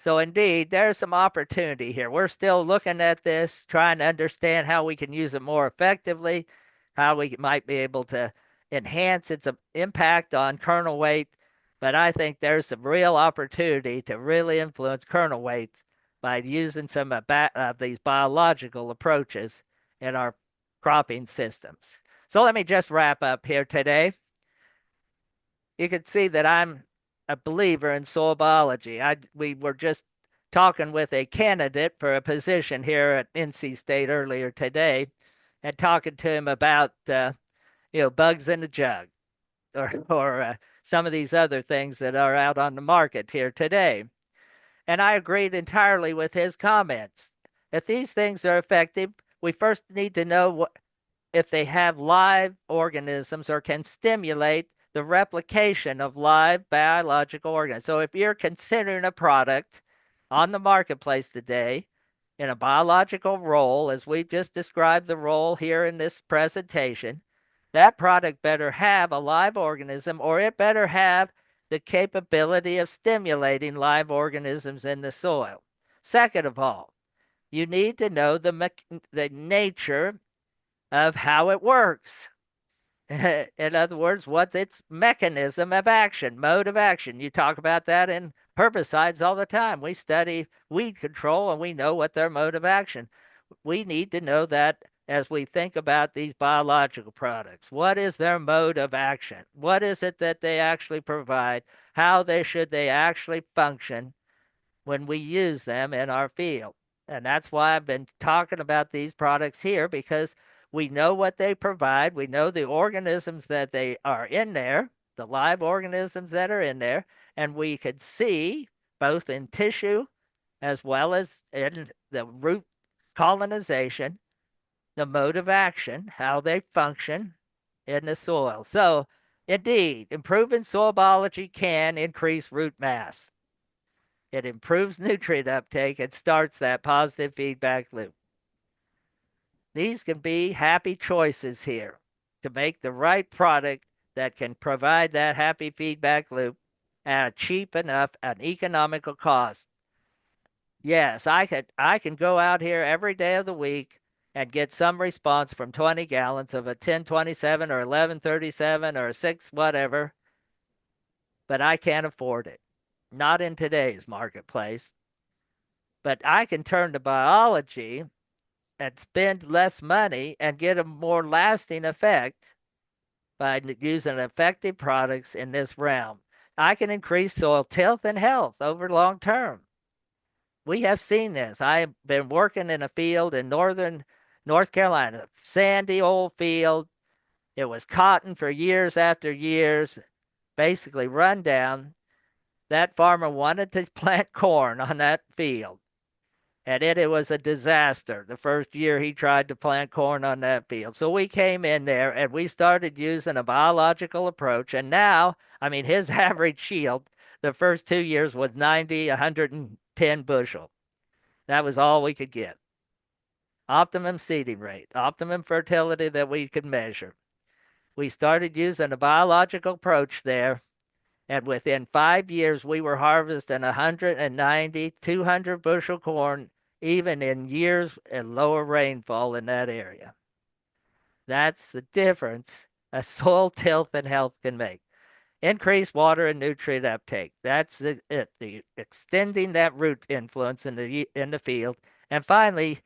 So indeed, there's some opportunity here. We're still looking at this, trying to understand how we can use it more effectively, how we might be able to enhance its impact on kernel weight. But I think there's some real opportunity to really influence kernel weights by using some of these biological approaches in our cropping systems. So let me just wrap up here today. You can see that I'm a believer in soil biology. We were just talking with a candidate for a position here at NC State earlier today, and talking to him about bugs in the jug, or some of these other things that are out on the market here today. And I agreed entirely with his comments. If these things are effective, we first need to know if they have live organisms or can stimulate the replication of live biological organisms. So if you're considering a product on the marketplace today in a biological role, as we've just described the role here in this presentation, that product better have a live organism, or it better have the capability of stimulating live organisms in the soil. Second of all, you need to know the nature of how it works. In other words, what's its mechanism of action, mode of action. You talk about that in herbicides all the time. We study weed control and we know what their mode of action. We need to know that as we think about these biological products. What is their mode of action? What is it that they actually provide? How should they actually function when we use them in our field? And that's why I've been talking about these products here, because we know what they provide. We know the organisms that they are in there, the live organisms that are in there, and we could see both in tissue as well as in the root colonization, the mode of action, how they function in the soil. So, indeed, improving soil biology can increase root mass. It improves nutrient uptake and starts that positive feedback loop. These can be happy choices here to make the right product that can provide that happy feedback loop at a cheap enough and economical cost. Yes, I can go out here every day of the week and get some response from 20 gallons of a 1027 or 1137 or a 6 whatever, but I can't afford it. Not in today's marketplace. But I can turn to biology and spend less money and get a more lasting effect by using effective products in this realm. I can increase soil tilth and health over long term. We have seen this. I've been working in a field in northern North Carolina, sandy old field. It was cotton for years after years, basically run down. That farmer wanted to plant corn on that field. And it was a disaster the first year he tried to plant corn on that field. So we came in there and we started using a biological approach. And now, I mean, his average yield the first 2 years was 90, 110 bushel. That was all we could get. Optimum seeding rate, optimum fertility that we could measure. We started using a biological approach there. And within 5 years, we were harvesting 190, 200 bushel corn, even in years and lower rainfall in that area. That's the difference a soil tilth and health can make. Increase water and nutrient uptake. That's it. The extending that root influence in the field, and finally,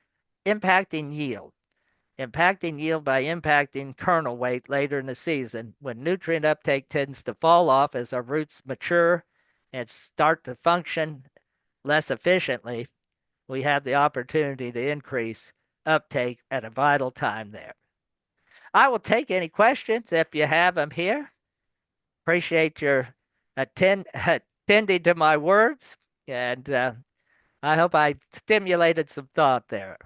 impacting yield. Impacting yield by impacting kernel weight later in the season when nutrient uptake tends to fall off as our roots mature and start to function less efficiently. We have the opportunity to increase uptake at a vital time there. I will take any questions if you have them here. Appreciate your attending to my words, and I hope I stimulated some thought there.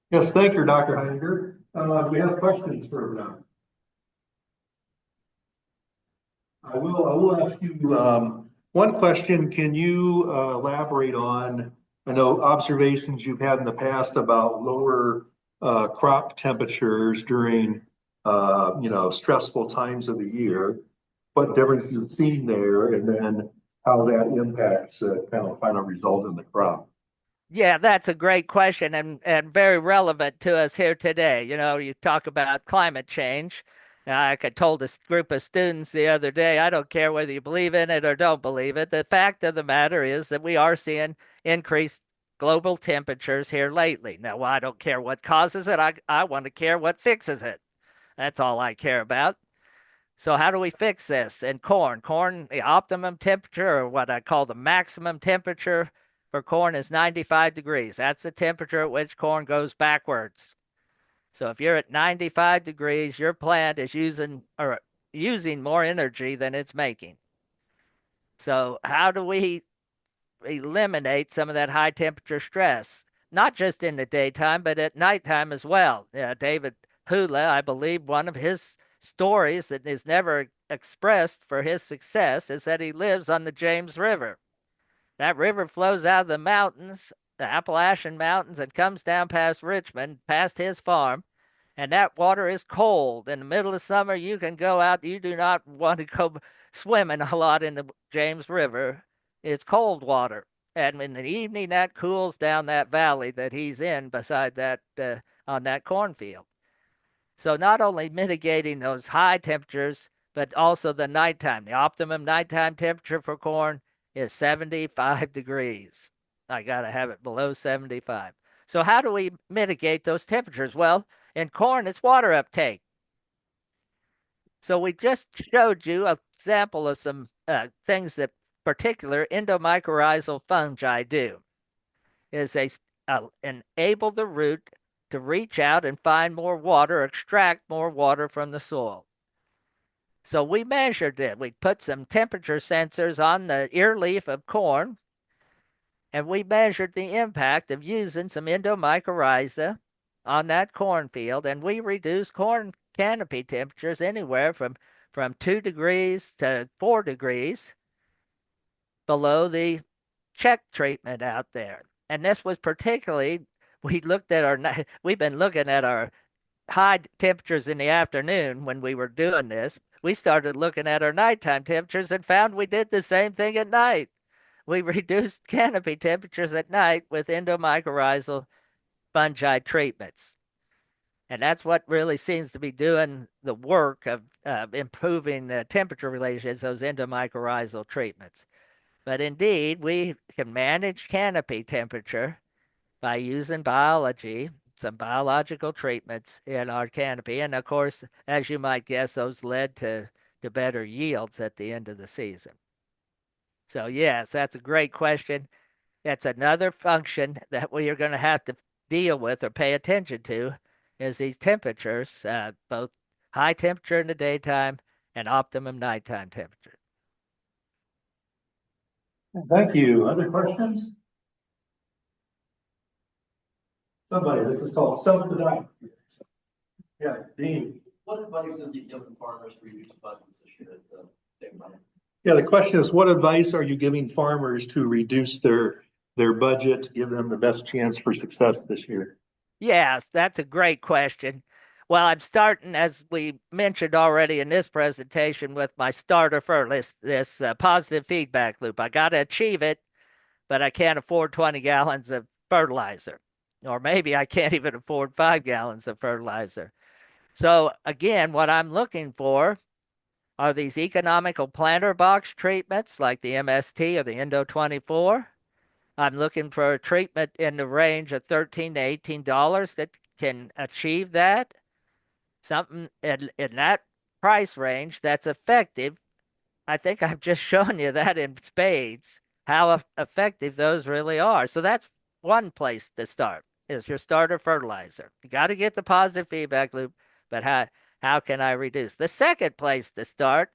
Yes, thank you, Dr. Heiniger. We have questions for them. I will ask you one question. Can you elaborate on, I know, observations you've had in the past about lower crop temperatures during stressful times of the year, what difference you've seen there, and then how that impacts kind of final result in the crop? Yeah, that's a great question and very relevant to us here today. You know, you talk about climate change. I told a group of students the other day, I don't care whether you believe in it or don't believe it. The fact of the matter is that we are seeing increased global temperatures here lately. Now, I don't care what causes it. I want to care what fixes it. That's all I care about. So how do we fix this in corn? Corn, the optimum temperature, or what I call the maximum temperature for corn, is 95 degrees. That's the temperature at which corn goes backwards. So if you're at 95 degrees, your plant is using more energy than it's making. So how do we eliminate some of that high temperature stress? Not just in the daytime, but at nighttime as well. David Hula, I believe one of his stories that is never expressed for his success is that he lives on the James River. That river flows out of the mountains, the Appalachian Mountains, and comes down past Richmond, past his farm. And that water is cold. In the middle of summer, you can go out. You do not want to go swimming a lot in the James River. It's cold water. And in the evening, that cools down that valley that he's in beside that on that cornfield. So not only mitigating those high temperatures, but also the nighttime. The optimum nighttime temperature for corn is 75 degrees. I got to have it below 75. So how do we mitigate those temperatures? Well, in corn, it's water uptake. So we just showed you a sample of some things that particular endomycorrhizal fungi do. Is they enable the root to reach out and find more water, extract more water from the soil. So we measured it. We put some temperature sensors on the ear leaf of corn, and we measured the impact of using some endomycorrhiza on that cornfield, and we reduced corn canopy temperatures anywhere from 2 degrees to 4 degrees below the check treatment out there. And this was particularly, we've been looking at our high temperatures in the afternoon when we were doing this. We started looking at our nighttime temperatures and found we did the same thing at night. We reduced canopy temperatures at night with endomycorrhizal fungi treatments. And that's what really seems to be doing the work of improving the temperature relations, those endomycorrhizal treatments. But indeed, we can manage canopy temperature by using biology, some biological treatments in our canopy. And of course, as you might guess, those led to better yields at the end of the season. So, yes, that's a great question. That's another function that we are going to have to deal with or pay attention to is these temperatures, both high temperature in the daytime and optimum nighttime temperature. Thank you. Other questions? Somebody, this is called self-design. Yeah, Dean. What advice is he giving farmers to reduce budgets this year at the same time? Yeah, the question is, what advice are you giving farmers to reduce their budget, give them the best chance for success this year? Yes, that's a great question. Well, I'm starting, as we mentioned already in this presentation, with my starter for this positive feedback loop. I got to achieve it, but I can't afford 20 gallons of fertilizer, or maybe I can't even afford 5 gallons of fertilizer. So again, what I'm looking for are these economical planter box treatments like the MST or the Endo 24. I'm looking for a treatment in the range of $13 to $18 that can achieve that. Something in that price range that's effective. I think I've just shown you that in spades, how effective those really are. So that's one place to start is your starter fertilizer. You got to get the positive feedback loop, but how can I reduce? The second place to start,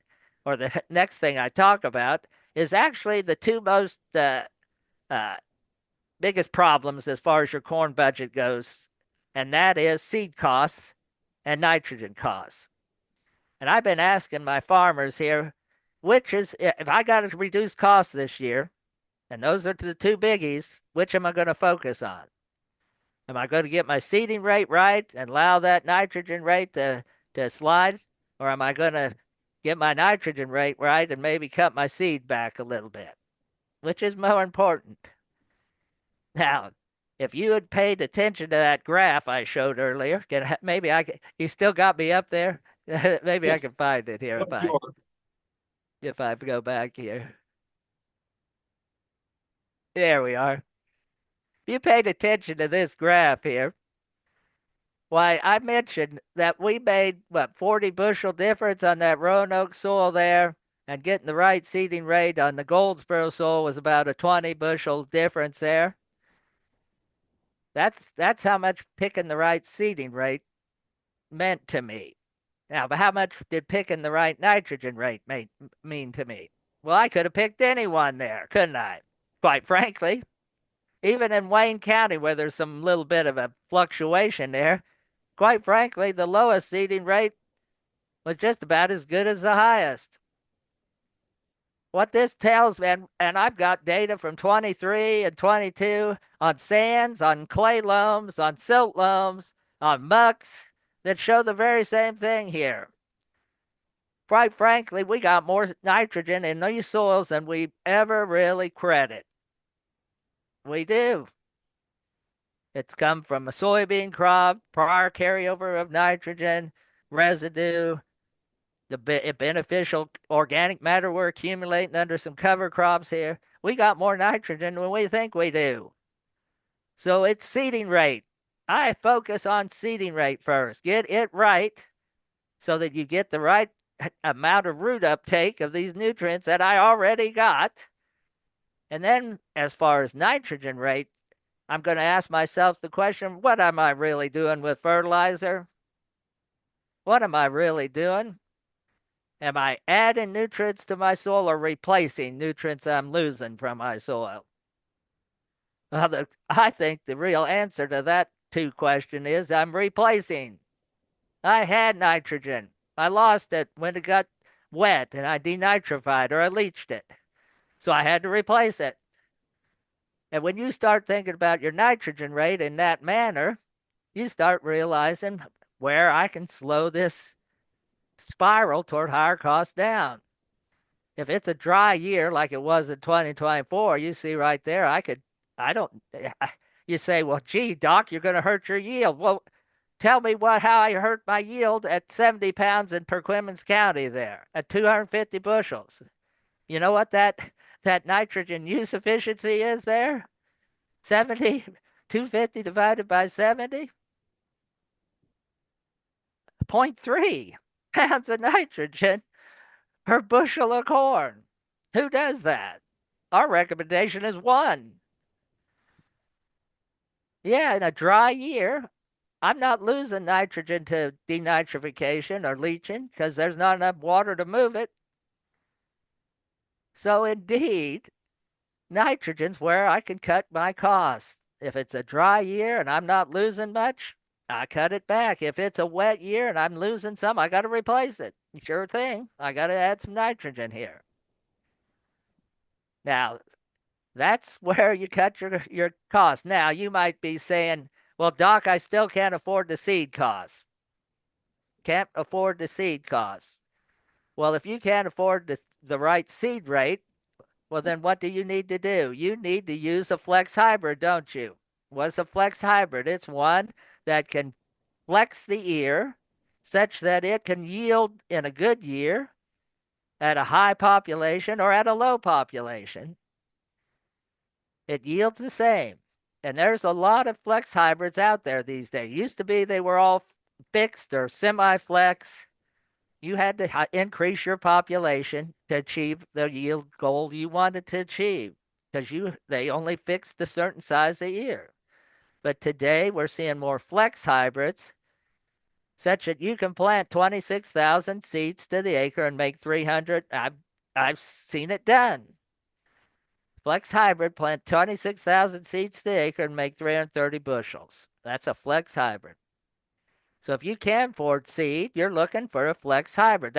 or the next thing I talk about, is actually the two most uh, biggest problems as far as your corn budget goes, and that is seed costs and nitrogen costs. And I've been asking my farmers here, which is, if I got to reduce costs this year, and those are the two biggies, which am I going to focus on? Am I going to get my seeding rate right and allow that nitrogen rate to slide? Or am I going to get my nitrogen rate right and maybe cut my seed back a little bit? Which is more important? Now, if you had paid attention to that graph I showed earlier, maybe you still got me up there. Maybe I Yes. can find it here Yep, you are. if I go back here. There we are. If you paid attention to this graph here, why I mentioned that we made what 40 bushel difference on that Roanoke soil there, and getting the right seeding rate on the Goldsboro soil was about a 20 bushel difference there. That's how much picking the right seeding rate meant to me. Now, but how much did picking the right nitrogen rate mean to me? Well, I could have picked anyone there, couldn't I? Quite frankly, even in Wayne County, where there's some little bit of a fluctuation there, quite frankly, the lowest seeding rate was just about as good as the highest. What this tells me, and I've got data from 23 and 22 on sands, on clay loams, on silt loams, on mucks that show the very same thing here. Quite frankly, we got more nitrogen in these soils than we ever really credit. We do. It's come from a soybean crop, prior carryover of nitrogen, residue, the beneficial organic matter we're accumulating under some cover crops here. We got more nitrogen than we think we do. So it's seeding rate. I focus on seeding rate first. Get it right so that you get the right amount of root uptake of these nutrients that I already got. And then, as far as nitrogen rate, I'm going to ask myself the question, what am I really doing with fertilizer? What am I really doing? Am I adding nutrients to my soil or replacing nutrients I'm losing from my soil? I think the real answer to that two question is I'm replacing. I had nitrogen. I lost it when it got wet and I denitrified or I leached it. So I had to replace it. And when you start thinking about your nitrogen rate in that manner, you start realizing where I can slow this spiral toward higher costs down. If it's a dry year like it was in 2024, you see right there, I don't, you say, well, gee, Doc, you're going to hurt your yield. Well, tell me how I hurt my yield at 70 pounds in Perquimans County there at 250 bushels. You know what that nitrogen use efficiency is there? 70, 250 divided by 70? 0.3 pounds of nitrogen per bushel of corn. Who does that? Our recommendation is 1. Yeah, in a dry year, I'm not losing nitrogen to denitrification or leaching because there's not enough water to move it. So indeed, nitrogen's where I can cut my costs. If it's a dry year and I'm not losing much, I cut it back. If it's a wet year and I'm losing some, I got to replace it. Sure thing. I got to add some nitrogen here. Now, that's where you cut your costs. Now, you might be saying, well, Doc, I still can't afford the seed costs. Can't afford the seed costs. Well, if you can't afford the right seed rate, well, then what do you need to do? You need to use a flex hybrid, don't you? What's a flex hybrid? It's one that can flex the ear such that it can yield in a good year at a high population or at a low population. It yields the same. And there's a lot of flex hybrids out there these days. Used to be they were all fixed or semi-flex. You had to increase your population to achieve the yield goal you wanted to achieve because they only fixed a certain size a year. But today we're seeing more flex hybrids such that you can plant 26,000 seeds to the acre and make 300. I've seen it done. Flex hybrid, plant 26,000 seeds to the acre and make 330 bushels. That's a flex hybrid. So if you can afford seed, you're looking for a flex hybrid.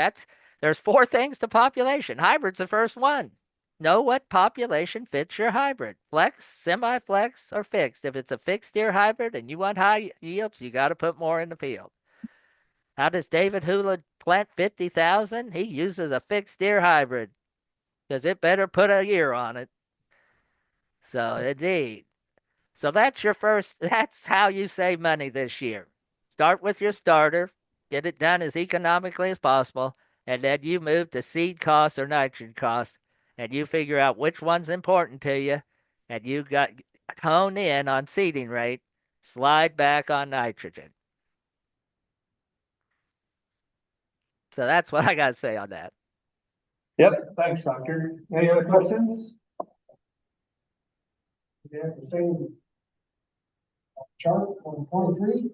There's 4 things to population. Hybrid's the first one. Know what population fits your hybrid. Flex, semi-flex, or fixed. If it's a fixed ear hybrid and you want high yields, you got to put more in the field. How does David Hula plant 50,000? He uses a fixed ear hybrid because it better put a year on it. So indeed. So that's how you save money this year. Start with your starter, get it done as economically as possible, and then you move to seed costs or nitrogen costs, and you figure out which one's important to you, and you got hone in on seeding rate, slide back on nitrogen. So that's what I got to say on that. Yep, thanks, Doctor. Any other questions? Yeah, the same chart for 23.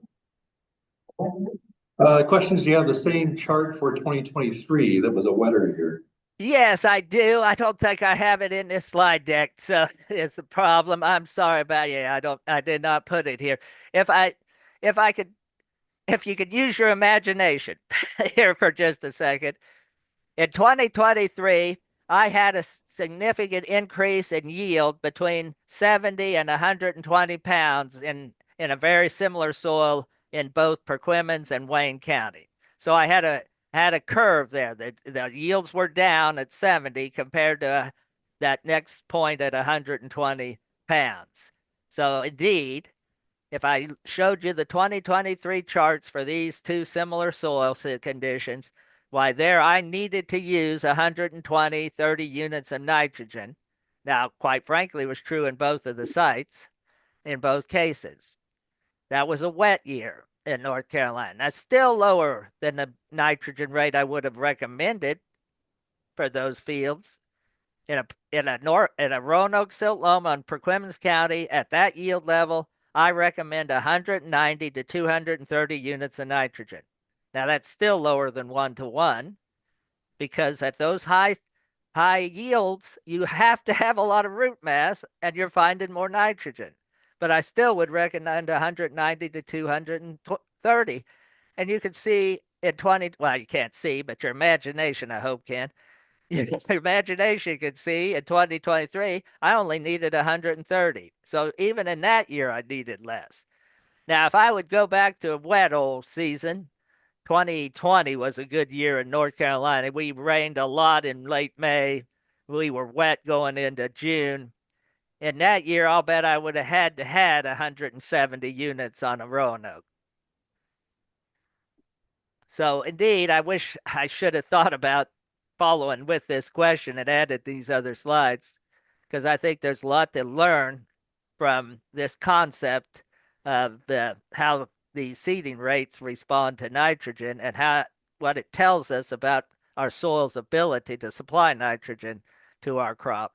Questions, do you have the same chart for 2023 that was a wetter year? Yes, I do. I don't think I have it in this slide deck, so it's the problem. I'm sorry about it. I did not put it here. If I could, if you could use your imagination here for just a second. In 2023, I had a significant increase in yield between 70 and 120 pounds in a very similar soil in both Perquimans and Wayne County. So I had a curve there. The yields were down at 70 compared to that next point at 120 pounds. So indeed, if I showed you the 2023 charts for these two similar soil conditions, why there I needed to use 120, 30 units of nitrogen. Now, quite frankly, it was true in both of the sites. in both cases. That was a wet year in North Carolina. That's still lower than the nitrogen rate I would have recommended for those fields. In a Roanoke silt loam on Perquimans County at that yield level, I recommend 190 to 230 units of nitrogen. Now that's still lower than 1 to 1 because at those high yields, you have to have a lot of root mass and you're finding more nitrogen. But I still would recommend 190 to 230. And you can see in 20, well, you can't see, but your imagination, I hope, can. Your imagination can see in 2023, I only needed 130. So even in that year, I needed less. Now, if I would go back to a wet old season, 2020 was a good year in North Carolina. We rained a lot in late May. We were wet going into June. In that year, I'll bet I would have had 170 units on a Roanoke. So indeed, I wish I should have thought about following with this question and added these other slides because I think there's a lot to learn from this concept of how the seeding rates respond to nitrogen and what it tells us about our soil's ability to supply nitrogen to our crop.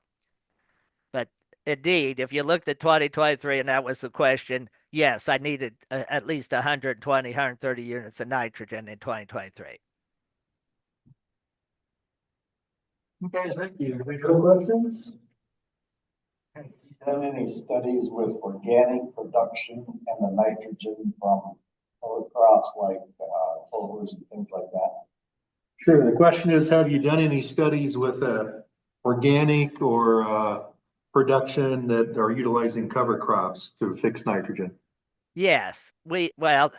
But indeed, if you looked at 2023 and that was the question, yes, I needed at least 120, 130 units of nitrogen in 2023. Okay, thank you. Any other questions? Has he done any studies with organic production and the nitrogen from other crops like clovers and things like that? Sure. The question is, have you done any studies with organic or production that are utilizing cover crops to fix nitrogen? Yes, well,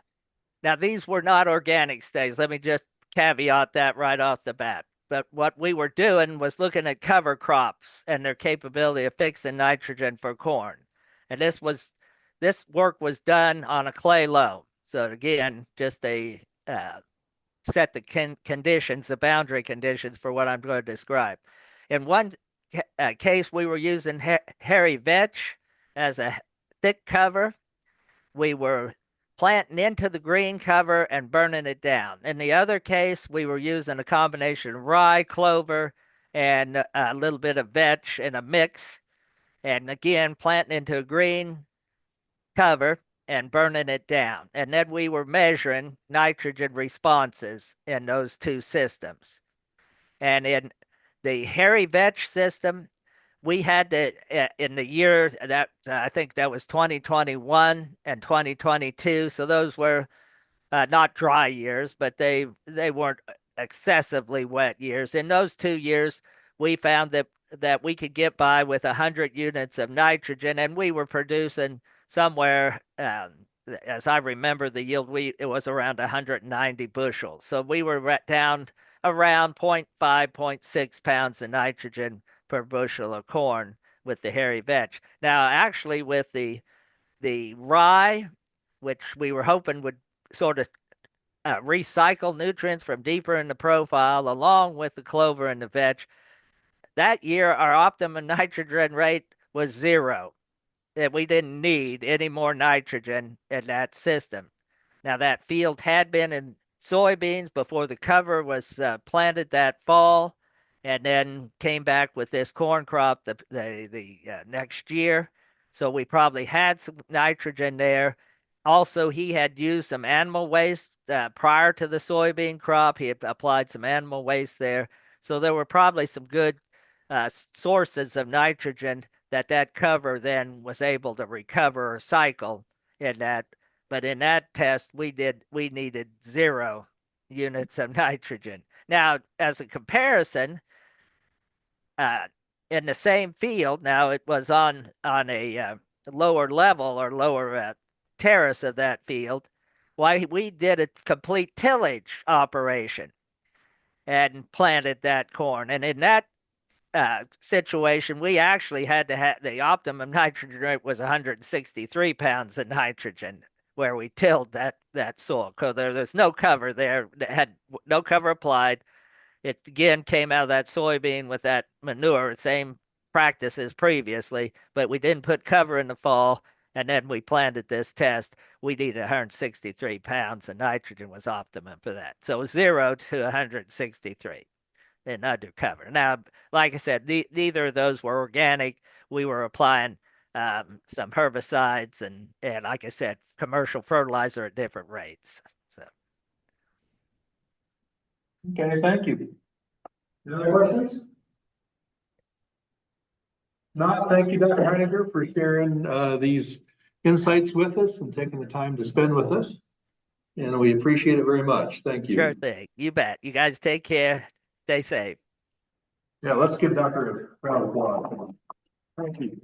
now these were not organic studies. Let me just caveat that right off the bat. But what we were doing was looking at cover crops and their capability of fixing nitrogen for corn. And this work was done on a clay loam. So again, just a set the conditions, the boundary conditions for what I'm going to describe. In one case, we were using hairy vetch as a thick cover. We were planting into the green cover and burning it down. In the other case, we were using a combination of rye, clover, and a little bit of vetch in a mix. And again, planting into a green cover and burning it down. And then we were measuring nitrogen responses in those two systems. And in the hairy vetch system, we had to, in the year that I think that was 2021 and 2022. So those were not dry years, but they weren't excessively wet years. In those 2 years, we found that we could get by with 100 units of nitrogen, and we were producing somewhere, as I remember the yield, it was around 190 bushels. So we were down around 0.5, 0.6 pounds of nitrogen per bushel of corn with the hairy vetch. Now, actually, with the rye, which we were hoping would sort of recycle nutrients from deeper in the profile, along with the clover and the vetch, that year our optimum nitrogen rate was 0. That we didn't need any more nitrogen in that system. Now, that field had been in soybeans before the cover was planted that fall, and then came back with this corn crop the next year. So we probably had some nitrogen there. Also, he had used some animal waste prior to the soybean crop. He had applied some animal waste there. So there were probably some good sources of nitrogen that cover then was able to recover or cycle in that. But in that test, we needed 0 units of nitrogen. Now, as a comparison, in the same field, now it was on a lower level or lower terrace of that field. Why we did a complete tillage operation and planted that corn, and in that situation, we actually had to have the optimum nitrogen rate was 163 pounds of nitrogen where we tilled that soil. Because there's no cover there, had no cover applied. It again came out of that soybean with that manure, same practice as previously, but we didn't put cover in the fall, And then we planted this test. We needed 163 pounds, and nitrogen was optimum for that. So it was 0 to 163 in undercover. Now, like I said, neither of those were organic. We were applying some herbicides and, like I said, commercial fertilizer at different rates. So, Okay, thank you. Any other questions? Not, thank you, Dr. Heiniger, for sharing these insights with us and taking the time to spend with us. And we appreciate it very much. Thank you. sure thing. You bet. You guys take care. Stay safe. Yeah, let's give Dr. a round of applause. Thank you.